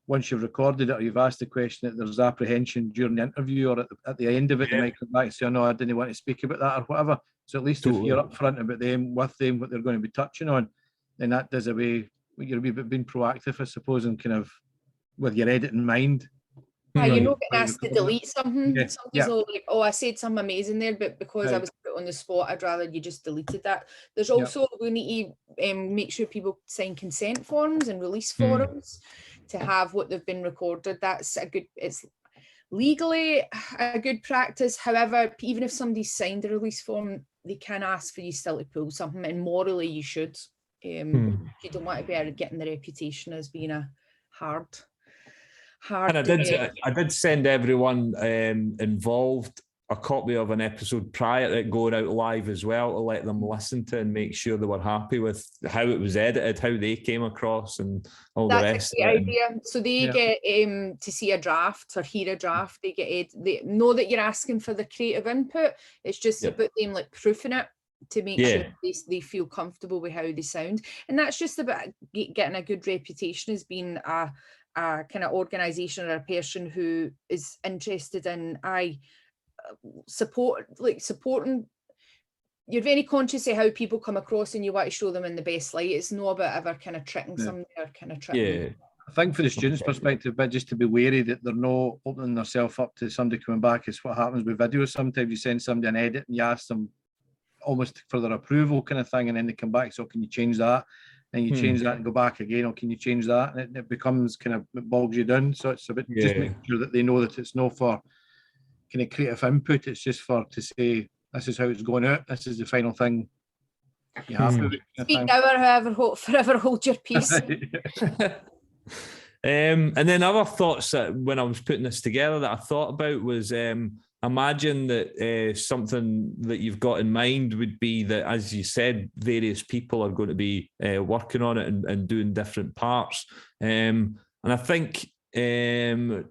once you've recorded it or you've asked the question that there's apprehension during the interview, or at the end of it, they might come back and say, oh, no, I didn't want to speak about that or whatever. So at least if you're upfront about them, with them, what they're going to be touching on, then that does away, you're a wee bit being proactive, I suppose, and kind of with your edit in mind. You're not getting asked to delete something. Yeah. Somebody's all like, oh, I said something amazing there, but because I was put on the spot, I'd rather you just deleted that. There's also, we need to make sure people sign consent forms and release forms to have what they've been recorded. That's it's legally a good practice. However, even if somebody's signed a release form, they can ask for you still to pull something, and morally you should. You don't want to be getting the reputation as being a hard. And I did send everyone involved a copy of an episode prior to it going out live as well, to let them listen to and make sure they were happy with how it was edited, how they came across, and all the rest. That's a great idea. So they get to see a draft or hear a draft. They know that you're asking for the creative input. It's just about them like proofing it to make sure they feel comfortable with how they sound. And that's just about getting a good reputation as being a kind of organisation or a person who is interested in supporting. You're very conscious of how people come across, and you want to show them in the best light. It's not about ever kind of tricking somebody or kind of tricking. I think for the students' perspective, but just to be wary that they're not opening themselves up to somebody coming back. Is what happens with videos. Sometimes you send somebody an edit and you ask them almost for their approval kind of thing, and then they come back, so can you change that? And you change that and go back again, or can you change that? And it becomes kind of, it bogs you down. So it's a bit just making sure that they know that it's not for kind of creative input. It's just for to say, this is how it's going out. This is the final thing you have to do. Speak now or forever hold your peace. And then other thoughts that when I was putting this together that I thought about was imagine that something that you've got in mind would be that, as you said, various people are going to be working on it and doing different parts. And I think, and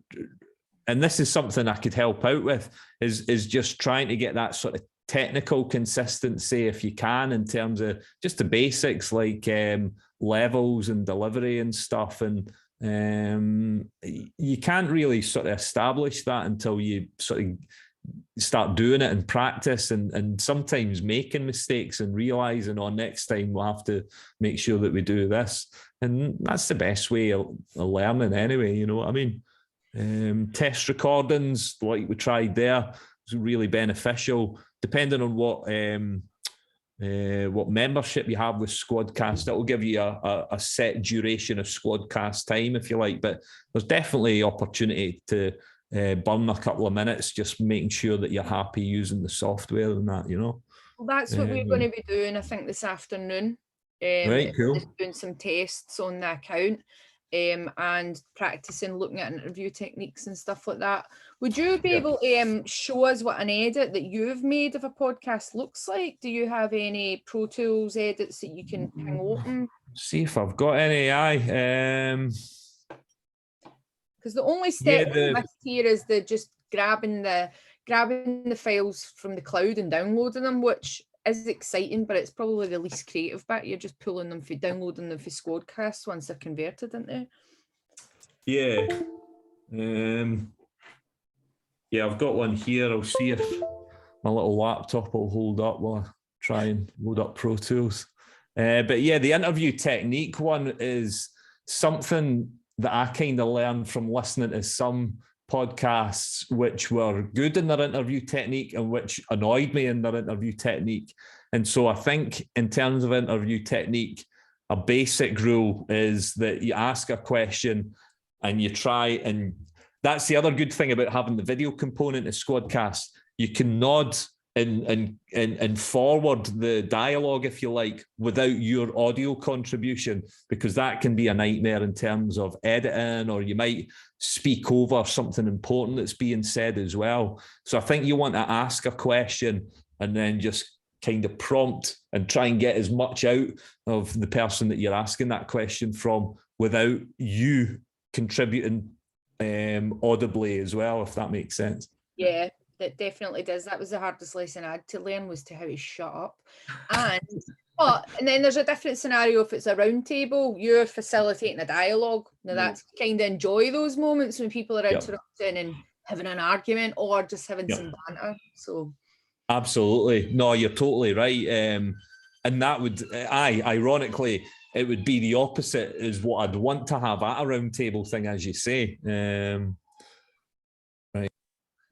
this is something I could help out with, is just trying to get that sort of technical consistency, if you can, in terms of just the basics like levels and delivery and stuff. And you can't really sort of establish that until you sort of start doing it and practice and sometimes making mistakes and realizing, next time we'll have to make sure that we do this. And that's the best way of learning anyway, you know what I mean? Test recordings like we tried there was really beneficial. Depending on what membership you have with SquadCast, that will give you a set duration of SquadCast time, if you like. But there's definitely opportunity to burn a couple of minutes, just making sure that you're happy using the software and that, you know. Well, that's what we're going to be doing, I think, this afternoon. Right, cool. Just doing some tests on the account and practicing looking at interview techniques and stuff like that. Would you be able to show us what an edit that you've made of a podcast looks like? Do you have any Pro Tools edits that you can ping open? See if I've got any. Because the only step here is just grabbing the files from the cloud and downloading them, which is exciting, but it's probably the least creative bit. You're just pulling them for downloading them for SquadCast once they're converted, aren't they? Yeah. I've got one here. I'll see if my little laptop will hold up while I try and load up Pro Tools. But yeah, the interview technique one is something that I kind of learned from listening to some podcasts which were good in their interview technique and which annoyed me in their interview technique. And so I think in terms of interview technique, a basic rule is that you ask a question and you try, and that's the other good thing about having the video component of SquadCast. You can nod and forward the dialogue, if you like, without your audio contribution, because that can be a nightmare in terms of editing, or you might speak over something important that's being said as well. So I think you want to ask a question and then just kind of prompt and try and get as much out of the person that you're asking that question from without you contributing audibly as well, if that makes sense. Yeah, that definitely does. That was the hardest lesson I had to learn, was to how to shut up. And But and then there's a different scenario if it's a round table, you're facilitating a dialogue. Now that's kind of enjoy those moments when people are interrupting and having an argument or just having some banter. So absolutely. No, you're totally right. And that would, ironically, it would be the opposite is what I'd want to have at a round table thing, as you say. Right.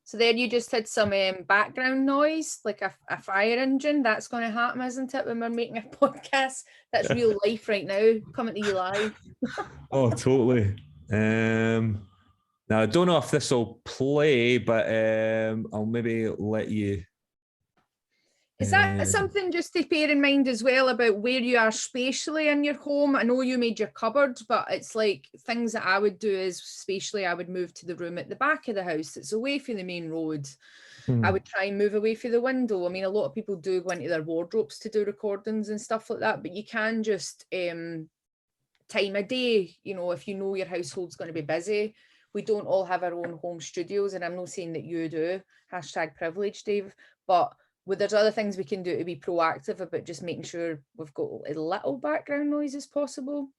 So then you just had some background noise, like a fire engine. That's going to happen, isn't it, when we're making a podcast? That's real life right now, coming to you live. Oh, totally. Now, I don't know if this will play, but I'll maybe let you... Is that something just to bear in mind as well about where you are spatially in your home? I know you made your cupboard, but it's like things that I would do is spatially, I would move to the room at the back of the house. It's away from the main road. I would try and move away from the window. I mean, a lot of people do go into their wardrobes to do recordings and stuff like that, but you can just time of day, you know, if you know your household's going to be busy. We don't all have our own home studios, and I'm not saying that you do, #privilege, Dave, but there's other things we can do to be proactive about just making sure we've got as little background noise as possible.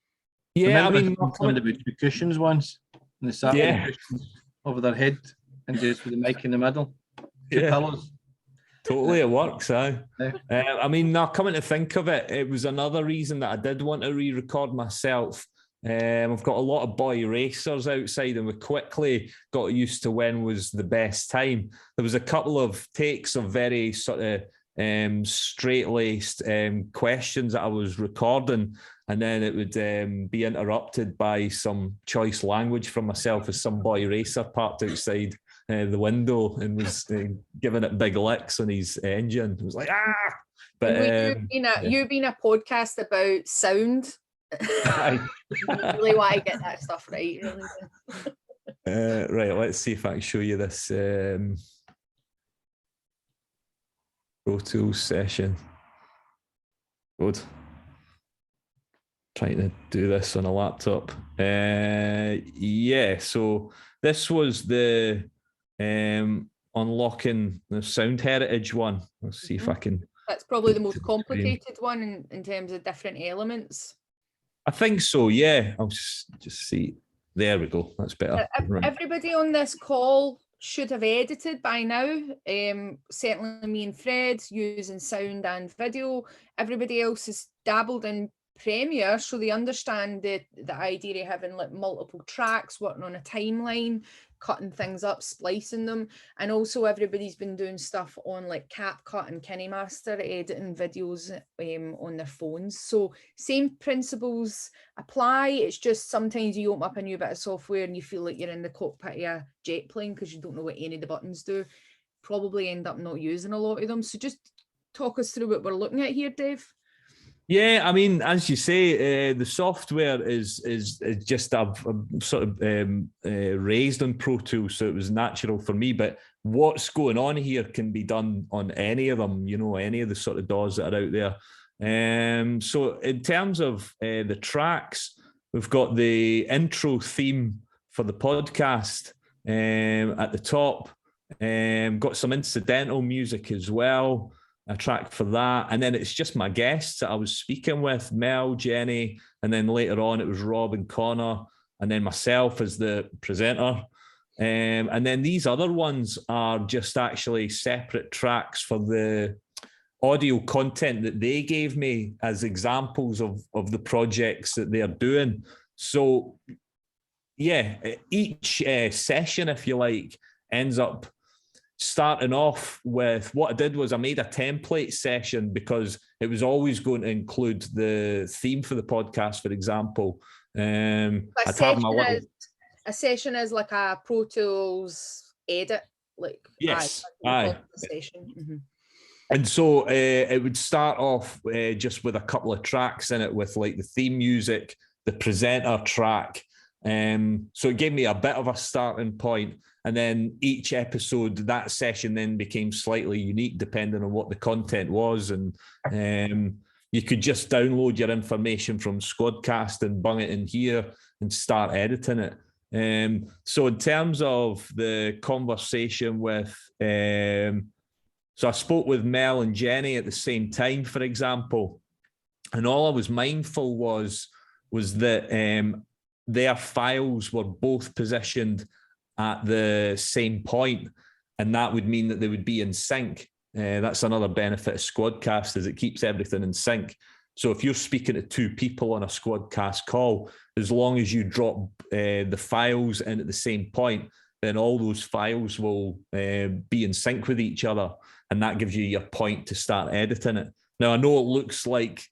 Yeah, I mean, somebody with two cushions once, and they sat on the cushions over their head and just with the mic in the middle. Two pillows. Totally, it works. I mean, now coming to think of it, it was another reason that I did want to re-record myself. I've got a lot of boy racers outside, and we quickly got used to when was the best time. There was a couple of takes of very sort of straight-laced questions that I was recording, and then it would be interrupted by some choice language from myself as some boy racer parked outside the window and was giving it big licks on his engine. It was like, ah! But you've been a podcast about sound. You really want to get that stuff right. Really. Right, let's see if I can show you this Pro Tools session. Good. Trying to do this on a laptop. So this was the unlocking the sound heritage one. Let's see if I can. That's probably the most complicated one in terms of different elements. I think so, yeah. I'll just see. There we go. That's better. Everybody on this call should have edited by now. Certainly me and Fred using sound and video. Everybody else has dabbled in Premiere, so they understand the idea of having like multiple tracks, working on a timeline, cutting things up, splicing them, and also everybody's been doing stuff on like CapCut and KineMaster, editing videos on their phones. So same principles apply. It's just sometimes you open up a new bit of software and you feel like you're in the cockpit of a jet plane because you don't know what any of the buttons do. Probably end up not using a lot of them. So just talk us through what we're looking at here, Dave. Yeah, I mean, as you say, the software is just I've sort of raised on Pro Tools, so it was natural for me. But what's going on here can be done on any of them, you know, any of the sort of DAWs that are out there. So in terms of the tracks, we've got the intro theme for the podcast at the top. Got some incidental music as well. A track for that, and then it's just my guests that I was speaking with, Mel, Jenny, and then later on it was Rob and Connor, and then myself as the presenter. And then these other ones are just actually separate tracks for the audio content that they gave me as examples of the projects that they're doing. So yeah, each session, if you like, ends up starting off with what I did was I made a template session because it was always going to include the theme for the podcast, for example. A session is like a Pro Tools edit, like yes, session. Mm-hmm. And so it would start off just with a couple of tracks in it with like the theme music, the presenter track. So it gave me a bit of a starting point. And then each episode, that session then became slightly unique depending on what the content was. And you could just download your information from SquadCast and bung it in here and start editing it. So in terms of the conversation with, so I spoke with Mel and Jenny at the same time, for example. And all I was mindful was that their files were both positioned at the same point, and that would mean that they would be in sync. That's another benefit of SquadCast, is it keeps everything in sync. So if you're speaking to two people on a SquadCast call, as long as you drop the files in at the same point, then all those files will be in sync with each other, and that gives you your point to start editing it. Now, I know it looks like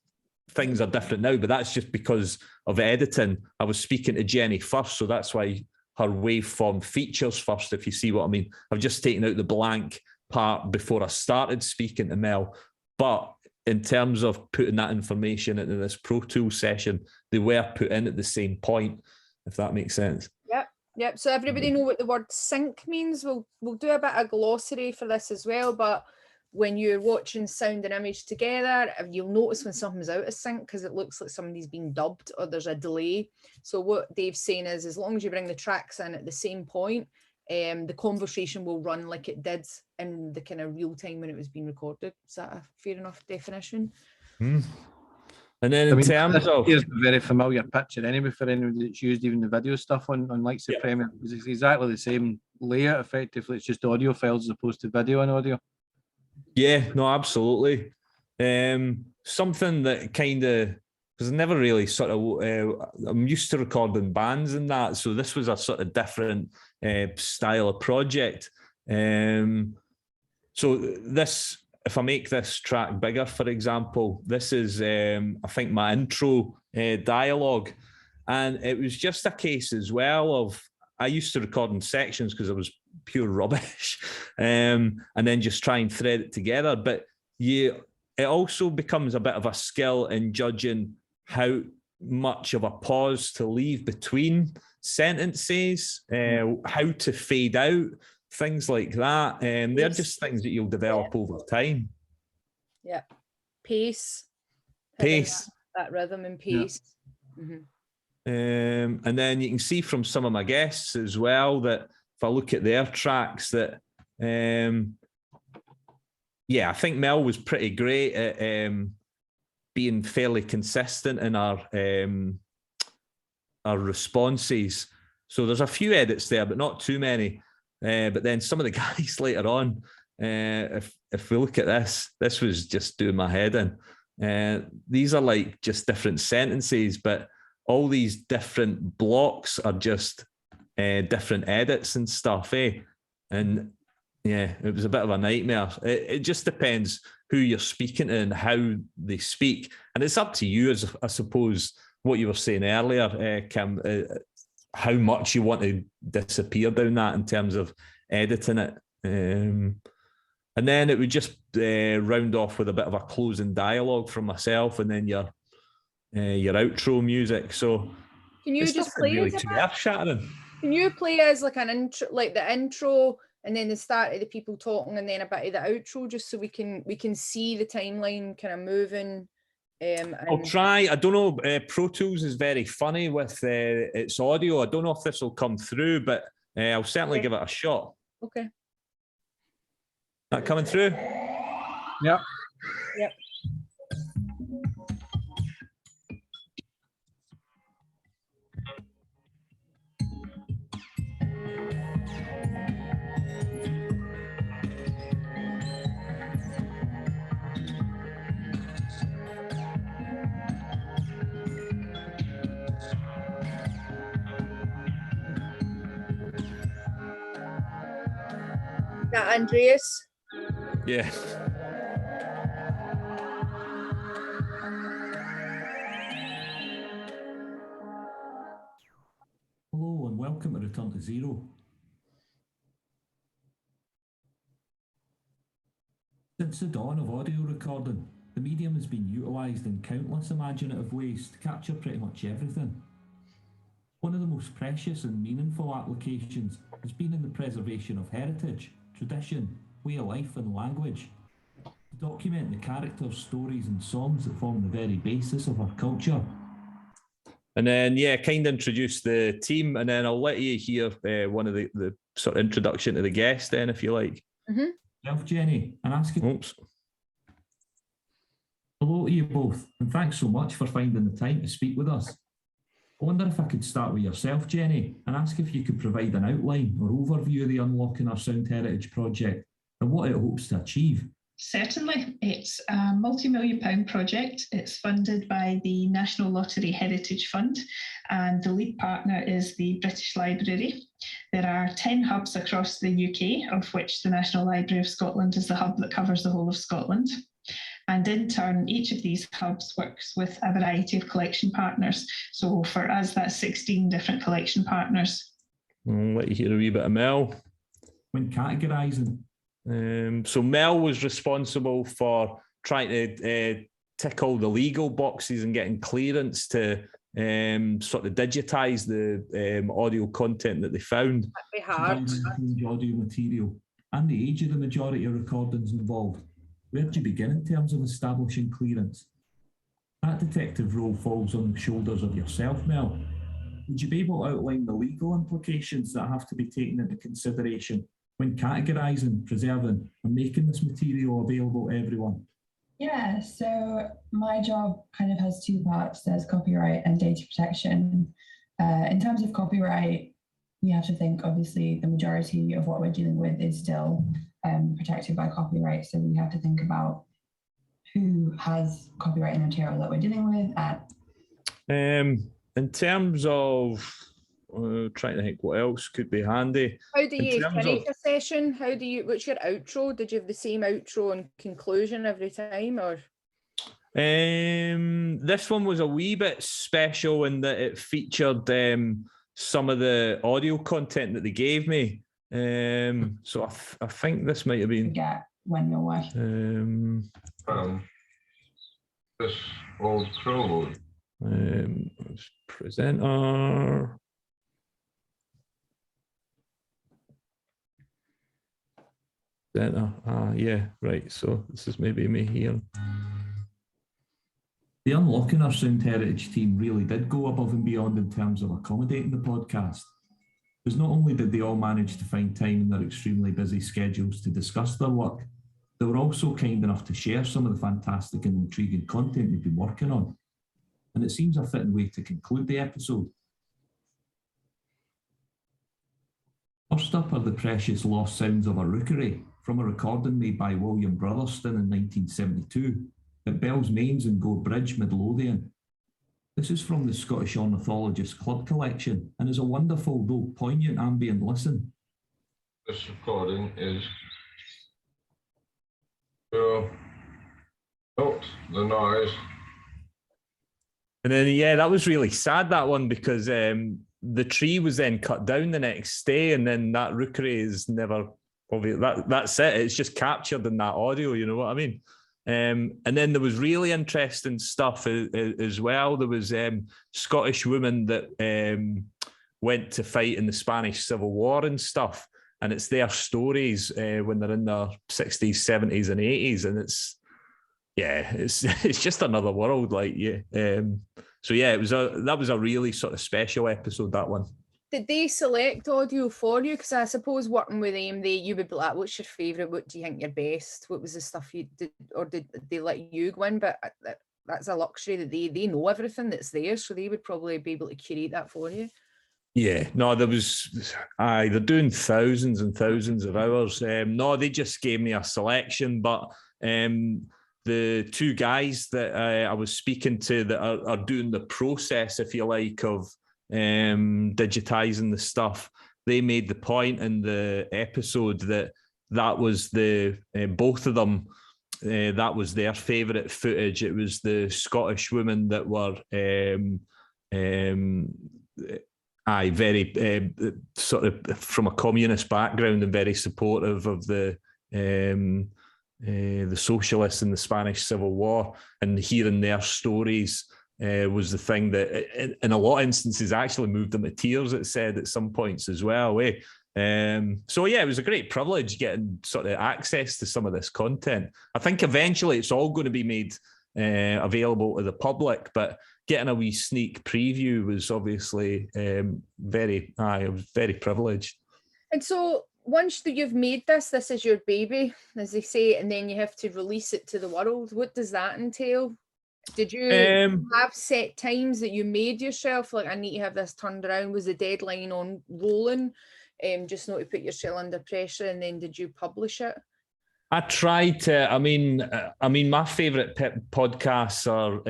things are different now, but that's just because of editing. I was speaking to Jenny first, so that's why her waveform features first, if you see what I mean. I've just taken out the blank part before I started speaking to Mel. But in terms of putting that information into this Pro Tools session, they were put in at the same point, if that makes sense. Yep. So everybody know what the word sync means. We'll do a bit of glossary for this as well, but when you're watching sound and image together, you'll notice when something's out of sync because it looks like somebody's being dubbed or there's a delay. So what Dave's saying is, as long as you bring the tracks in at the same point, the conversation will run like it did in the kind of real time when it was being recorded. Is that a fair enough definition? And then in terms of... Here's a very familiar picture anyway for anyone that's used even the video stuff on like Premiere. It's exactly the same layout effectively. It's just audio files as opposed to video and audio. Yeah, no, absolutely. Something that kind of, because I never really sort of, I'm used to recording bands and that, so this was a sort of different style of project. So this, if I make this track bigger, for example, this is, I think, my intro dialogue. And it was just a case as well of, I used to record in sections because I was pure rubbish, and then just try and thread it together. But it also becomes a bit of a skill in judging how much of a pause to leave between sentences, how to fade out, things like that. They're just things that you'll develop over time. Yeah. Pace. That rhythm and pace. Yeah. Mm-hmm. And then you can see from some of my guests as well that if I look at their tracks that, I think Mel was pretty great at being fairly consistent in our responses. So there's a few edits there, but not too many. But then some of the guys later on, if we look at this was just doing my head in. These are like just different sentences, but all these different blocks are just different edits and stuff, eh? And yeah, it was a bit of a nightmare. It just depends who you're speaking to and how they speak. And it's up to you, as I suppose, what you were saying earlier, Kim, how much you want to disappear down that in terms of editing it. And then it would just round off with a bit of a closing dialogue from myself, and then your outro music. So can you just play really too earth-shattering. Can you play as like an intro, like the intro, and then the start of the people talking, and then a bit of the outro, just so we can see the timeline kind of moving. I'll try. I don't know. Pro Tools is very funny with its audio. I don't know if this will come through, but I'll certainly give it a shot. Okay. That coming through? Yeah. Yep. That Andreas? Yeah. Hello and welcome to Return to Zero. Since the dawn of audio recording, the medium has been utilised in countless imaginative ways to capture pretty much everything. One of the most precious and meaningful applications has been in the preservation of heritage, tradition, way of life and language, to document the characters, stories and songs that form the very basis of our culture. And then, kind of introduce the team, and then I'll let you hear one of the sort of introduction to the guest then, if you like. Mm-hmm. Jenny, and ask you. Oops. Hello to you both, and thanks so much for finding the time to speak with us. I wonder if I could start with yourself, Jenny, and ask if you could provide an outline or overview of the Unlocking Our Sound Heritage project and what it hopes to achieve. Certainly. It's a multi-million pound project. It's funded by the National Lottery Heritage Fund, and the lead partner is the British Library. There are 10 hubs across the UK, of which the National Library of Scotland is the hub that covers the whole of Scotland. And in turn, each of these hubs works with a variety of collection partners. So for us, that's 16 different collection partners. I'll let you hear a wee bit of Mel. When categorising, so Mel was responsible for trying to tick all the legal boxes and getting clearance to sort of digitise the audio content that they found. That'd be hard. audio material, and the age of the majority of recordings involved. Where do you begin in terms of establishing clearance? That detective role falls on the shoulders of yourself, Mel. Would you be able to outline the legal implications that have to be taken into consideration when categorising, preserving, and making this material available to everyone? Yeah, so my job kind of has two parts. There's copyright and data protection. In terms of copyright, we have to think, obviously, the majority of what we're dealing with is still protected by copyright. So we have to think about who has copyright in the material that we're dealing with. In terms of trying to think what else could be handy. How do you finish a session? What's your outro? Did you have the same outro and conclusion every time, or? This one was a wee bit special in that it featured some of the audio content that they gave me. So I think this might have been. Forget when you're working. This old prologue. Presenter. Yeah, right. So this is maybe me here. The Unlocking Our Sound Heritage team really did go above and beyond in terms of accommodating the podcast. Because not only did they all manage to find time in their extremely busy schedules to discuss their work, they were also kind enough to share some of the fantastic and intriguing content they've been working on. And it seems a fitting way to conclude the episode. First up are the precious lost sounds of a rookery from a recording made by William Brotherston in 1972 at Bell's Mains in Gore Bridge, Midlothian. This is from the Scottish Ornithologist Club collection and is a wonderful though poignant ambient listen. This recording is to note the noise. And then, yeah, that was really sad, that one, because the tree was then cut down the next day, and then that rookery is never, that's it. It's just captured in that audio, you know what I mean? And then there was really interesting stuff as well. There was Scottish women that went to fight in the Spanish Civil War and stuff, and it's their stories when they're in their 60s, 70s and 80s, and it's just another world, like, yeah. So yeah, that was a really sort of special episode, that one. Did they select audio for you? Because I suppose working with them, you would be like, what's your favourite? What do you think you're best? What was the stuff you did? Or did they let you go in? But that's a luxury that they know everything that's there. So they would probably be able to curate that for you. Yeah, no, they're doing thousands and thousands of hours. No, they just gave me a selection, but the two guys that I was speaking to that are doing the process, if you like, of digitizing the stuff, they made the point in the episode that was both of them, that was their favourite footage. It was the Scottish women that were very sort of from a communist background and very supportive of the socialists in the Spanish Civil War, and hearing their stories was the thing that in a lot of instances actually moved them to tears, it said at some points as well. So yeah, it was a great privilege getting sort of access to some of this content. I think eventually it's all going to be made available to the public, but getting a wee sneak preview was obviously I was very privileged. And so once that you've made this is your baby, as they say, and then you have to release it to the world. What does that entail? Did you have set times that you made yourself? Like, I need to have this turned around. Was the deadline on rolling? Just not to put yourself under pressure. And then did you publish it? I tried to. I mean, my favourite podcasts are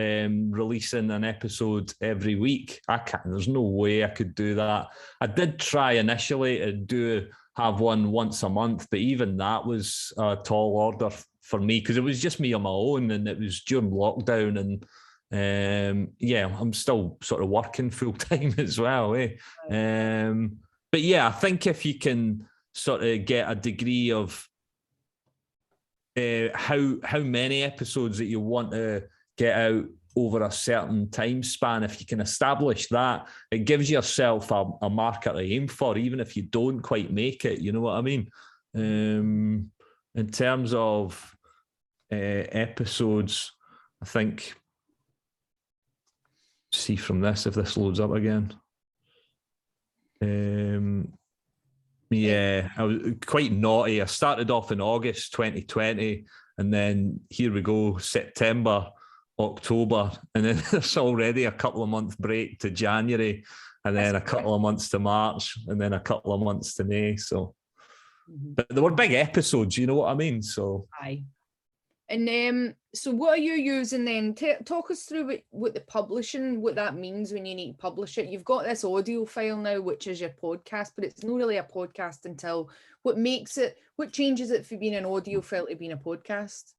releasing an episode every week. I can't. There's no way I could do that. I did try initially to have one once a month, but even that was a tall order for me because it was just me on my own, and it was during lockdown, and I'm still sort of working full time as well. But yeah, I think if you can sort of get a degree of how many episodes that you want to get out over a certain time span, if you can establish that, it gives yourself a marker to aim for, even if you don't quite make it. You know what I mean? In terms of episodes, I think, see from this if this loads up again. Yeah, I was quite naughty. I started off in August 2020, and then here we go, September, October, and then there's already a couple of month break to January, and then a couple of months to March, and then a couple of months to May. So, but there were big episodes, you know what I mean? So, aye. And so what are you using then? Talk us through what the publishing, what that means when you need to publish it. You've got this audio file now, which is your podcast, but it's not really a podcast until what changes it from being an audio file to being a podcast?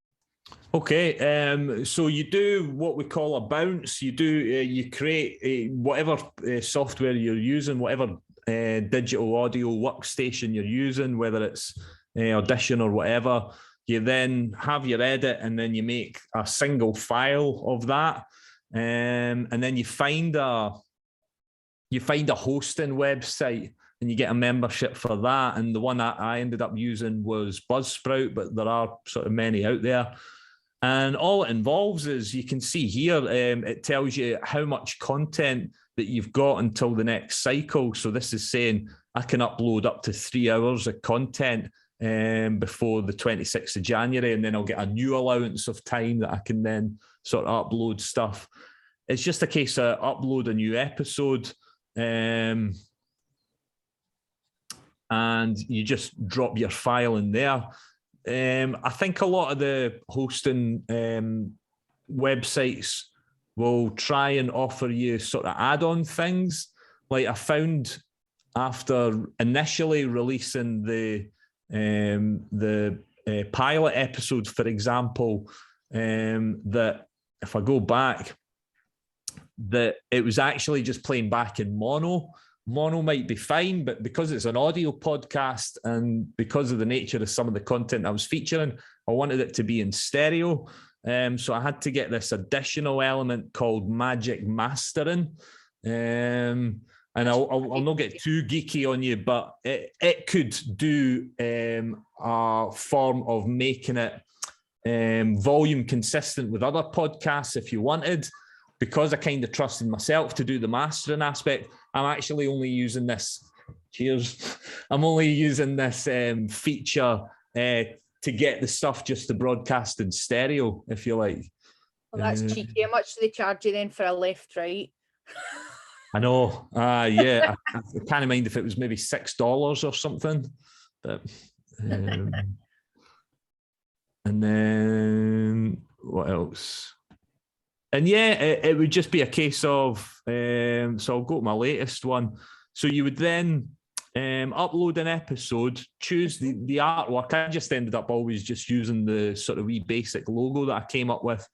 Okay, so you do what we call a bounce. You create whatever software you're using, whatever digital audio workstation you're using, whether it's Audition or whatever. You then have your edit, and then you make a single file of that, and then you find a hosting website, and you get a membership for that. And the one that I ended up using was Buzzsprout, but there are sort of many out there. And all it involves is, you can see here, it tells you how much content that you've got until the next cycle. So this is saying I can upload up to 3 hours of content before the 26th of January, and then I'll get a new allowance of time that I can then sort of upload stuff. It's just a case of upload a new episode, and you just drop your file in there. I think a lot of the hosting websites will try and offer you sort of add-on things. Like, I found after initially releasing the pilot episode, for example, that if I go back, that it was actually just playing back in mono. Mono might be fine, but because it's an audio podcast and because of the nature of some of the content I was featuring, I wanted it to be in stereo. So I had to get this additional element called magic mastering. And I'll not get too geeky on you, but it could do a form of making it volume consistent with other podcasts if you wanted. Because I kind of trusted myself to do the mastering aspect, I'm actually only using this. Cheers. I'm only using this feature to get the stuff just to broadcast in stereo, if you like. Well, that's cheeky. How much do they charge you then for a left, right? I know. Yeah, I can't mind if it was maybe $6 or something. But and then what else? And yeah, it would just be a case of, so I'll go to my latest one. So you would then upload an episode, choose the artwork. I just ended up always just using the sort of wee basic logo that I came up with.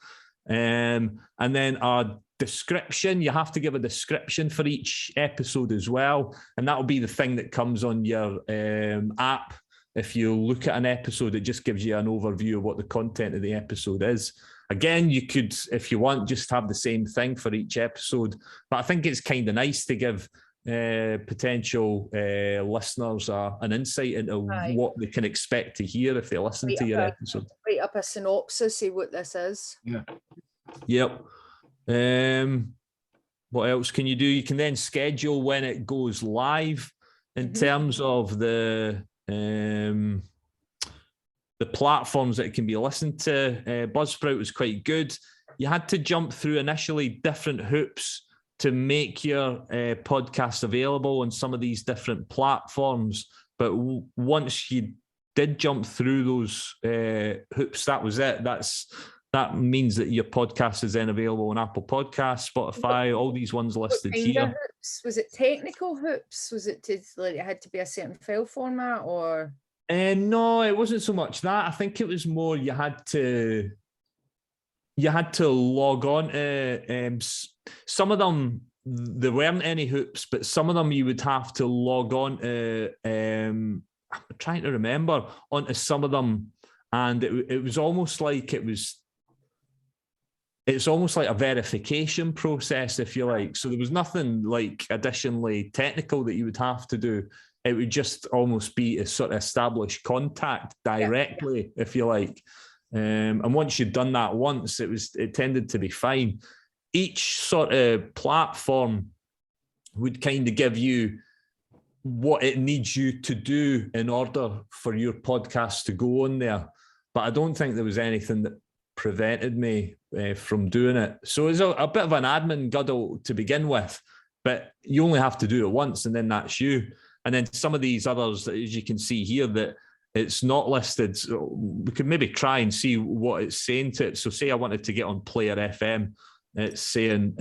And then a description. You have to give a description for each episode as well. And that'll be the thing that comes on your app. If you look at an episode, it just gives you an overview of what the content of the episode is. Again, you could, if you want, just have the same thing for each episode. But I think it's kind of nice to give potential listeners an insight into what they can expect to hear if they listen to your episode. Write up a synopsis, see what this is. Yeah. Yep. What else can you do? You can then schedule when it goes live in terms of the the platforms that it can be listened to. Buzzsprout was quite good. You had to jump through initially different hoops to make your podcast available on some of these different platforms. But once you did jump through those hoops, that was it. That means that your podcast is then available on Apple Podcasts, Spotify, all these ones listed here. Hoops? Was it technical hoops? Was it like it had to be a certain file format, or? No, it wasn't so much that. I think it was more you had to log on. Some of them, there weren't any hoops, but some of them you would have to log on. I'm trying to remember onto some of them, and it was almost like it's almost like a verification process, if you like. So there was nothing like additionally technical that you would have to do. It would just almost be a sort of established contact directly, if you like. And once you'd done that once, it tended to be fine. Each sort of platform would kind of give you what it needs you to do in order for your podcast to go on there. But I don't think there was anything that prevented me from doing it. So it's a bit of an admin guddle to begin with, but you only have to do it once and then that's you. And then some of these others, as you can see here, that it's not listed. So we could maybe try and see what it's saying to it. So say I wanted to get on Player FM, it's saying,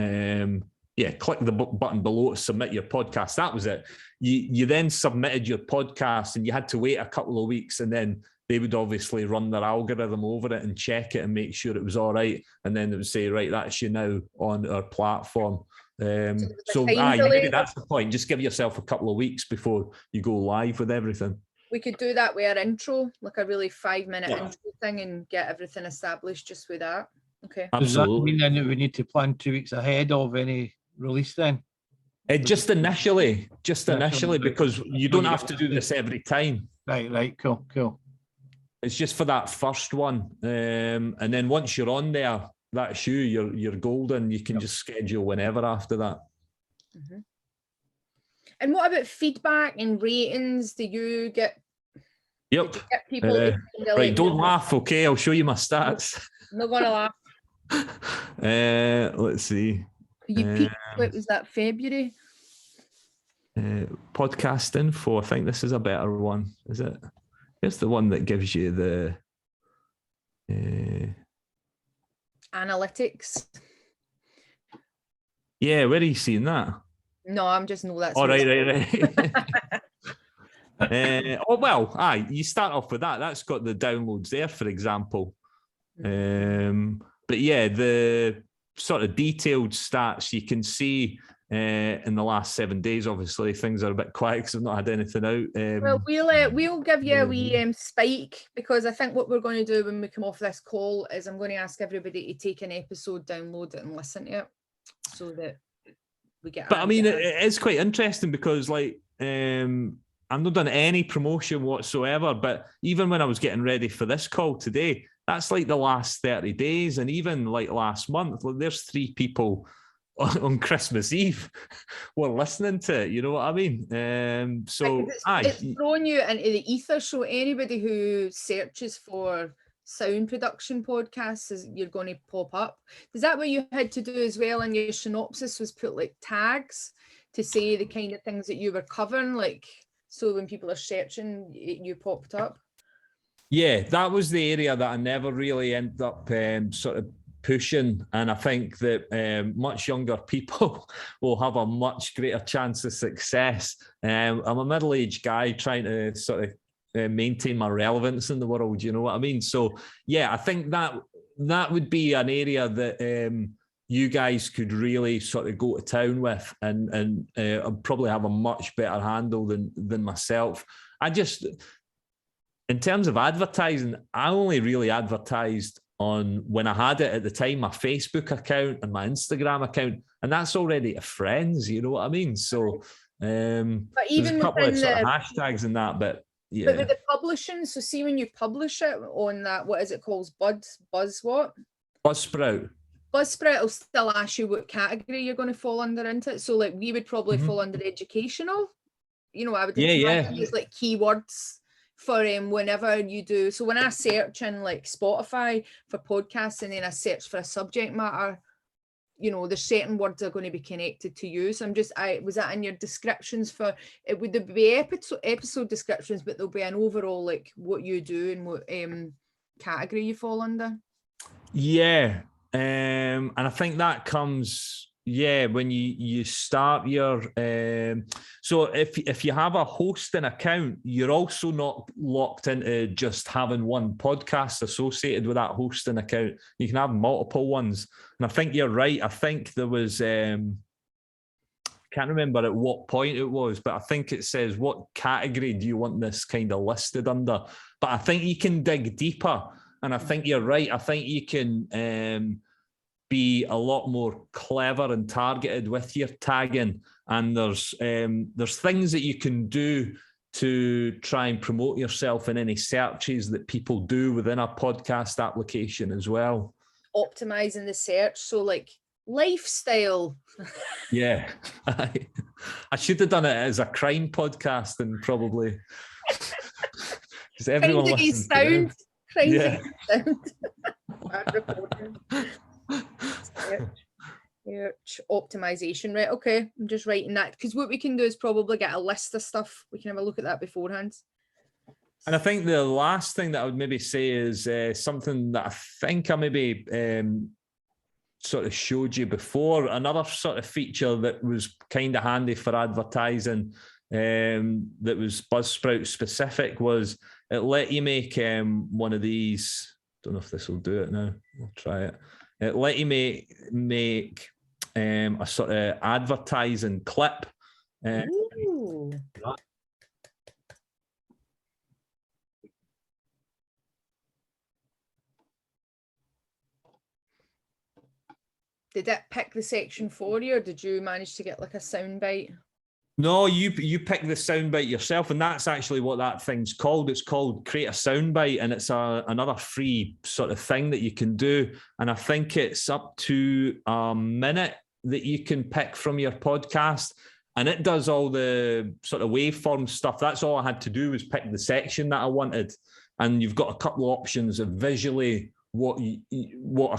click the button below to submit your podcast. That was it. You then submitted your podcast and you had to wait a couple of weeks, and then they would obviously run their algorithm over it and check it and make sure it was all right. And then they would say, right, that's you now on our platform. Maybe that's the point. Just give yourself a couple of weeks before you go live with everything. We could do that with our intro, like a really 5-minute intro thing, and get everything established just with that. Okay. Absolutely. Does that mean then that we need to plan 2 weeks ahead of any release then? Just initially, because you don't have to do this every time. Right, cool. It's just for that first one. And then once you're on there, that's you're golden. You can just schedule whenever after that. Mm-hmm. And what about feedback and ratings? Do you get? Yep. Do you get people right, don't laugh, okay? I'll show you my stats. I'm not gonna laugh. Let's see. You peaked, what was that, February? Podcast info. I think this is a better one. Is it? Here's the one that gives you the analytics. Yeah, where are you seeing that? No, I'm just know that's. Oh, right. You start off with that. That's got the downloads there, for example. But yeah, the sort of detailed stats you can see in the last 7 days. Obviously, things are a bit quiet because I've not had anything out. Well, we'll give you a wee spike, because I think what we're going to do when we come off this call is I'm going to ask everybody to take an episode, download it, and listen to it, so that we get. But I mean, it is quite interesting because, like, I've not done any promotion whatsoever. But even when I was getting ready for this call today, that's like the last 30 days, and even like last month, there's 3 people on Christmas Eve were listening to it, you know what I mean? It's thrown you into the ether, so anybody who searches for sound production podcasts, you're going to pop up. Is that what you had to do as well in your synopsis, was put like tags to say the kind of things that you were covering, like, so when people are searching, you popped up? Yeah, that was the area that I never really ended up sort of pushing, and I think that much younger people will have a much greater chance of success. I'm a middle-aged guy trying to sort of maintain my relevance in the world, you know what I mean? So yeah, I think that would be an area that you guys could really sort of go to town with, and probably have a much better handle than myself. In terms of advertising, I only really advertised on, when I had it at the time, my Facebook account and my Instagram account, and that's already to friends, you know what I mean? So but even there's a couple of sort of hashtags in that, but yeah. But with the publishing, so see when you publish it on that, what is it called? Buzzsprout. Buzzsprout will still ask you what category you're going to fall under into it. So like we would probably fall under educational. You know, I would use like keywords for whenever you do. So when I search in like Spotify for podcasts and then I search for a subject matter, you know, there's certain words are going to be connected to you. So was that in your descriptions for it? Would there be episode descriptions, but there'll be an overall like what you do and what category you fall under? Yeah. And I think that comes, when you start your so if you have a hosting account, you're also not locked into just having one podcast associated with that hosting account. You can have multiple ones. And I think you're right. I think there was can't remember at what point it was, but I think it says what category do you want this kind of listed under. But I think you can dig deeper, and I think you're right. I think you can be a lot more clever and targeted with your tagging, and there's things that you can do to try and promote yourself in any searches that people do within a podcast application as well. Optimizing the search, so like lifestyle. Yeah, I should have done it as a crime podcast, and probably because everyone listens to them. Crazy sound. Search optimization, right? Okay, I'm just writing that, because what we can do is probably get a list of stuff. We can have a look at that beforehand. And I think the last thing that I would maybe say is something that I think I maybe sort of showed you before. Another sort of feature that was kind of handy for advertising that was Buzzsprout specific was it let you make one of these. Don't know if this will do it now. We'll try it. It let you make a sort of advertising clip. Ooh. Did it pick the section for you, or did you manage to get like a sound bite? No, you pick the soundbite yourself, and that's actually what that thing's called. It's called Create a Soundbite, and it's another free sort of thing that you can do. And I think it's up to a minute that you can pick from your podcast, and it does all the sort of waveform stuff. That's all I had to do was pick the section that I wanted, and you've got a couple of options of visually what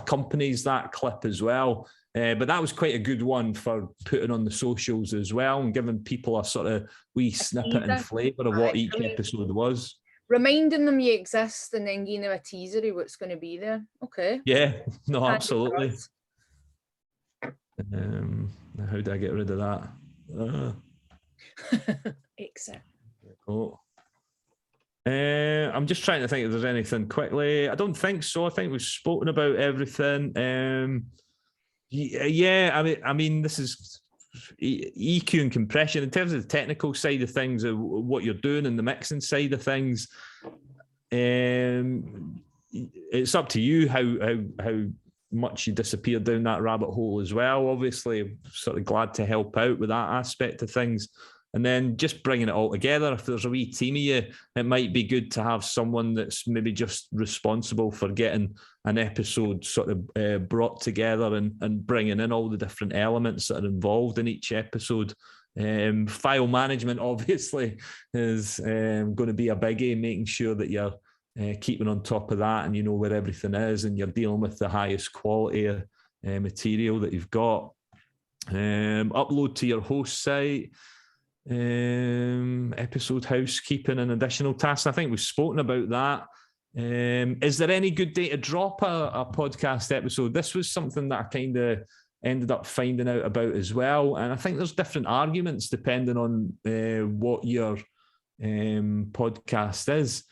accompanies that clip as well. But that was quite a good one for putting on the socials as well, and giving people a sort of wee snippet and flavour of what each episode was. Reminding them you exist, and then giving them a teaser of what's going to be there. Okay. Yeah, no, absolutely. How do I get rid of that? Exit. Oh. I'm just trying to think if there's anything quickly. I don't think so. I think we've spoken about everything. Yeah, I mean, this is EQ and compression in terms of the technical side of things, of what you're doing and the mixing side of things. It's up to you how much you disappear down that rabbit hole as well. Obviously, sort of glad to help out with that aspect of things. And then just bringing it all together. If there's a wee team of you, it might be good to have someone that's maybe just responsible for getting an episode sort of brought together and bringing in all the different elements that are involved in each episode. File management, obviously, is going to be a biggie, making sure that you're keeping on top of that and you know where everything is and you're dealing with the highest quality material that you've got. Upload to your host site. Episode housekeeping and additional tasks. I think we've spoken about that. Is there any good day to drop a podcast episode? This was something that I kind of ended up finding out about as well, and I think there's different arguments depending on what your podcast is.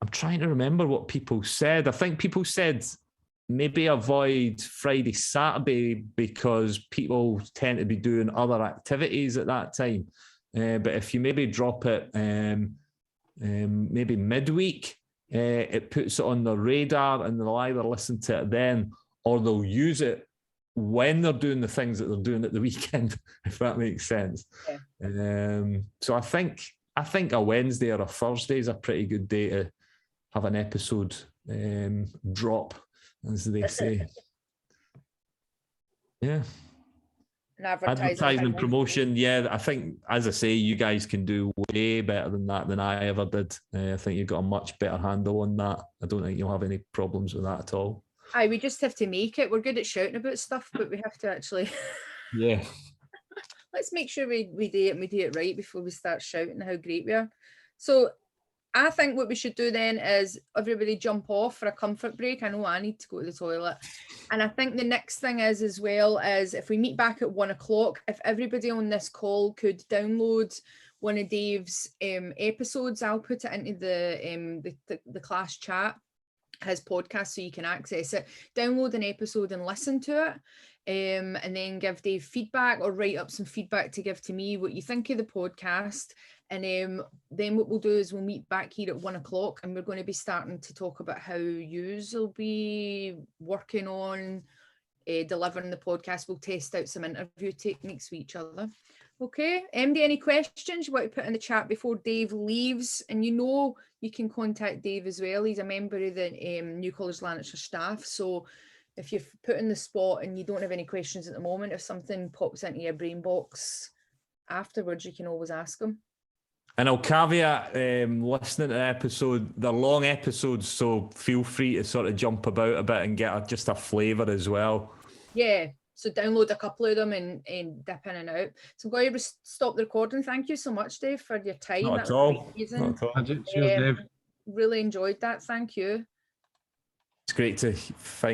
I'm trying to remember what people said. I think people said maybe avoid Friday, Saturday because people tend to be doing other activities at that time. But if you maybe drop it maybe midweek, it puts it on the radar and they'll either listen to it then or they'll use it when they're doing the things that they're doing at the weekend, if that makes sense. Yeah. So I think a Wednesday or a Thursday is a pretty good day to have an episode drop, as they say. Yeah. and advertising. Advertising and thing. promotion, yeah. I think, as I say, you guys can do way better than that than I ever did. I think you've got a much better handle on that. I don't think you'll have any problems with that at all. Aye, we just have to make it. We're good at shouting about stuff, but we have to actually. Yeah. Let's make sure we do it and we do it right before we start shouting how great we are. So I think what we should do then is everybody jump off for a comfort break. I know I need to go to the toilet. And I think the next thing is, as well, is if we meet back at 1 o'clock, if everybody on this call could download one of Dave's episodes, I'll put it into the class chat, his podcast, so you can access it. Download an episode and listen to it. And then give Dave feedback or write up some feedback to give to me what you think of the podcast. And then what we'll do is we'll meet back here at 1 o'clock and we're going to be starting to talk about how yous will be working on delivering the podcast. We'll test out some interview techniques with each other. Okay, MD, any questions you want to put in the chat before Dave leaves? And you can contact Dave as well. He's a member of the New College Lanarkshire staff. So if you're put in the spot and you don't have any questions at the moment, if something pops into your brain box afterwards, you can always ask him. And I'll caveat listening to the episode, they're long episodes, so feel free to sort of jump about a bit and get just a flavour as well. Yeah, so download a couple of them and dip in and out. So I'm going to stop the recording. Thank you so much, Dave, for your time. Not at all. Not at all. Cheers, Dave. Really enjoyed that. Thank you. It's great to find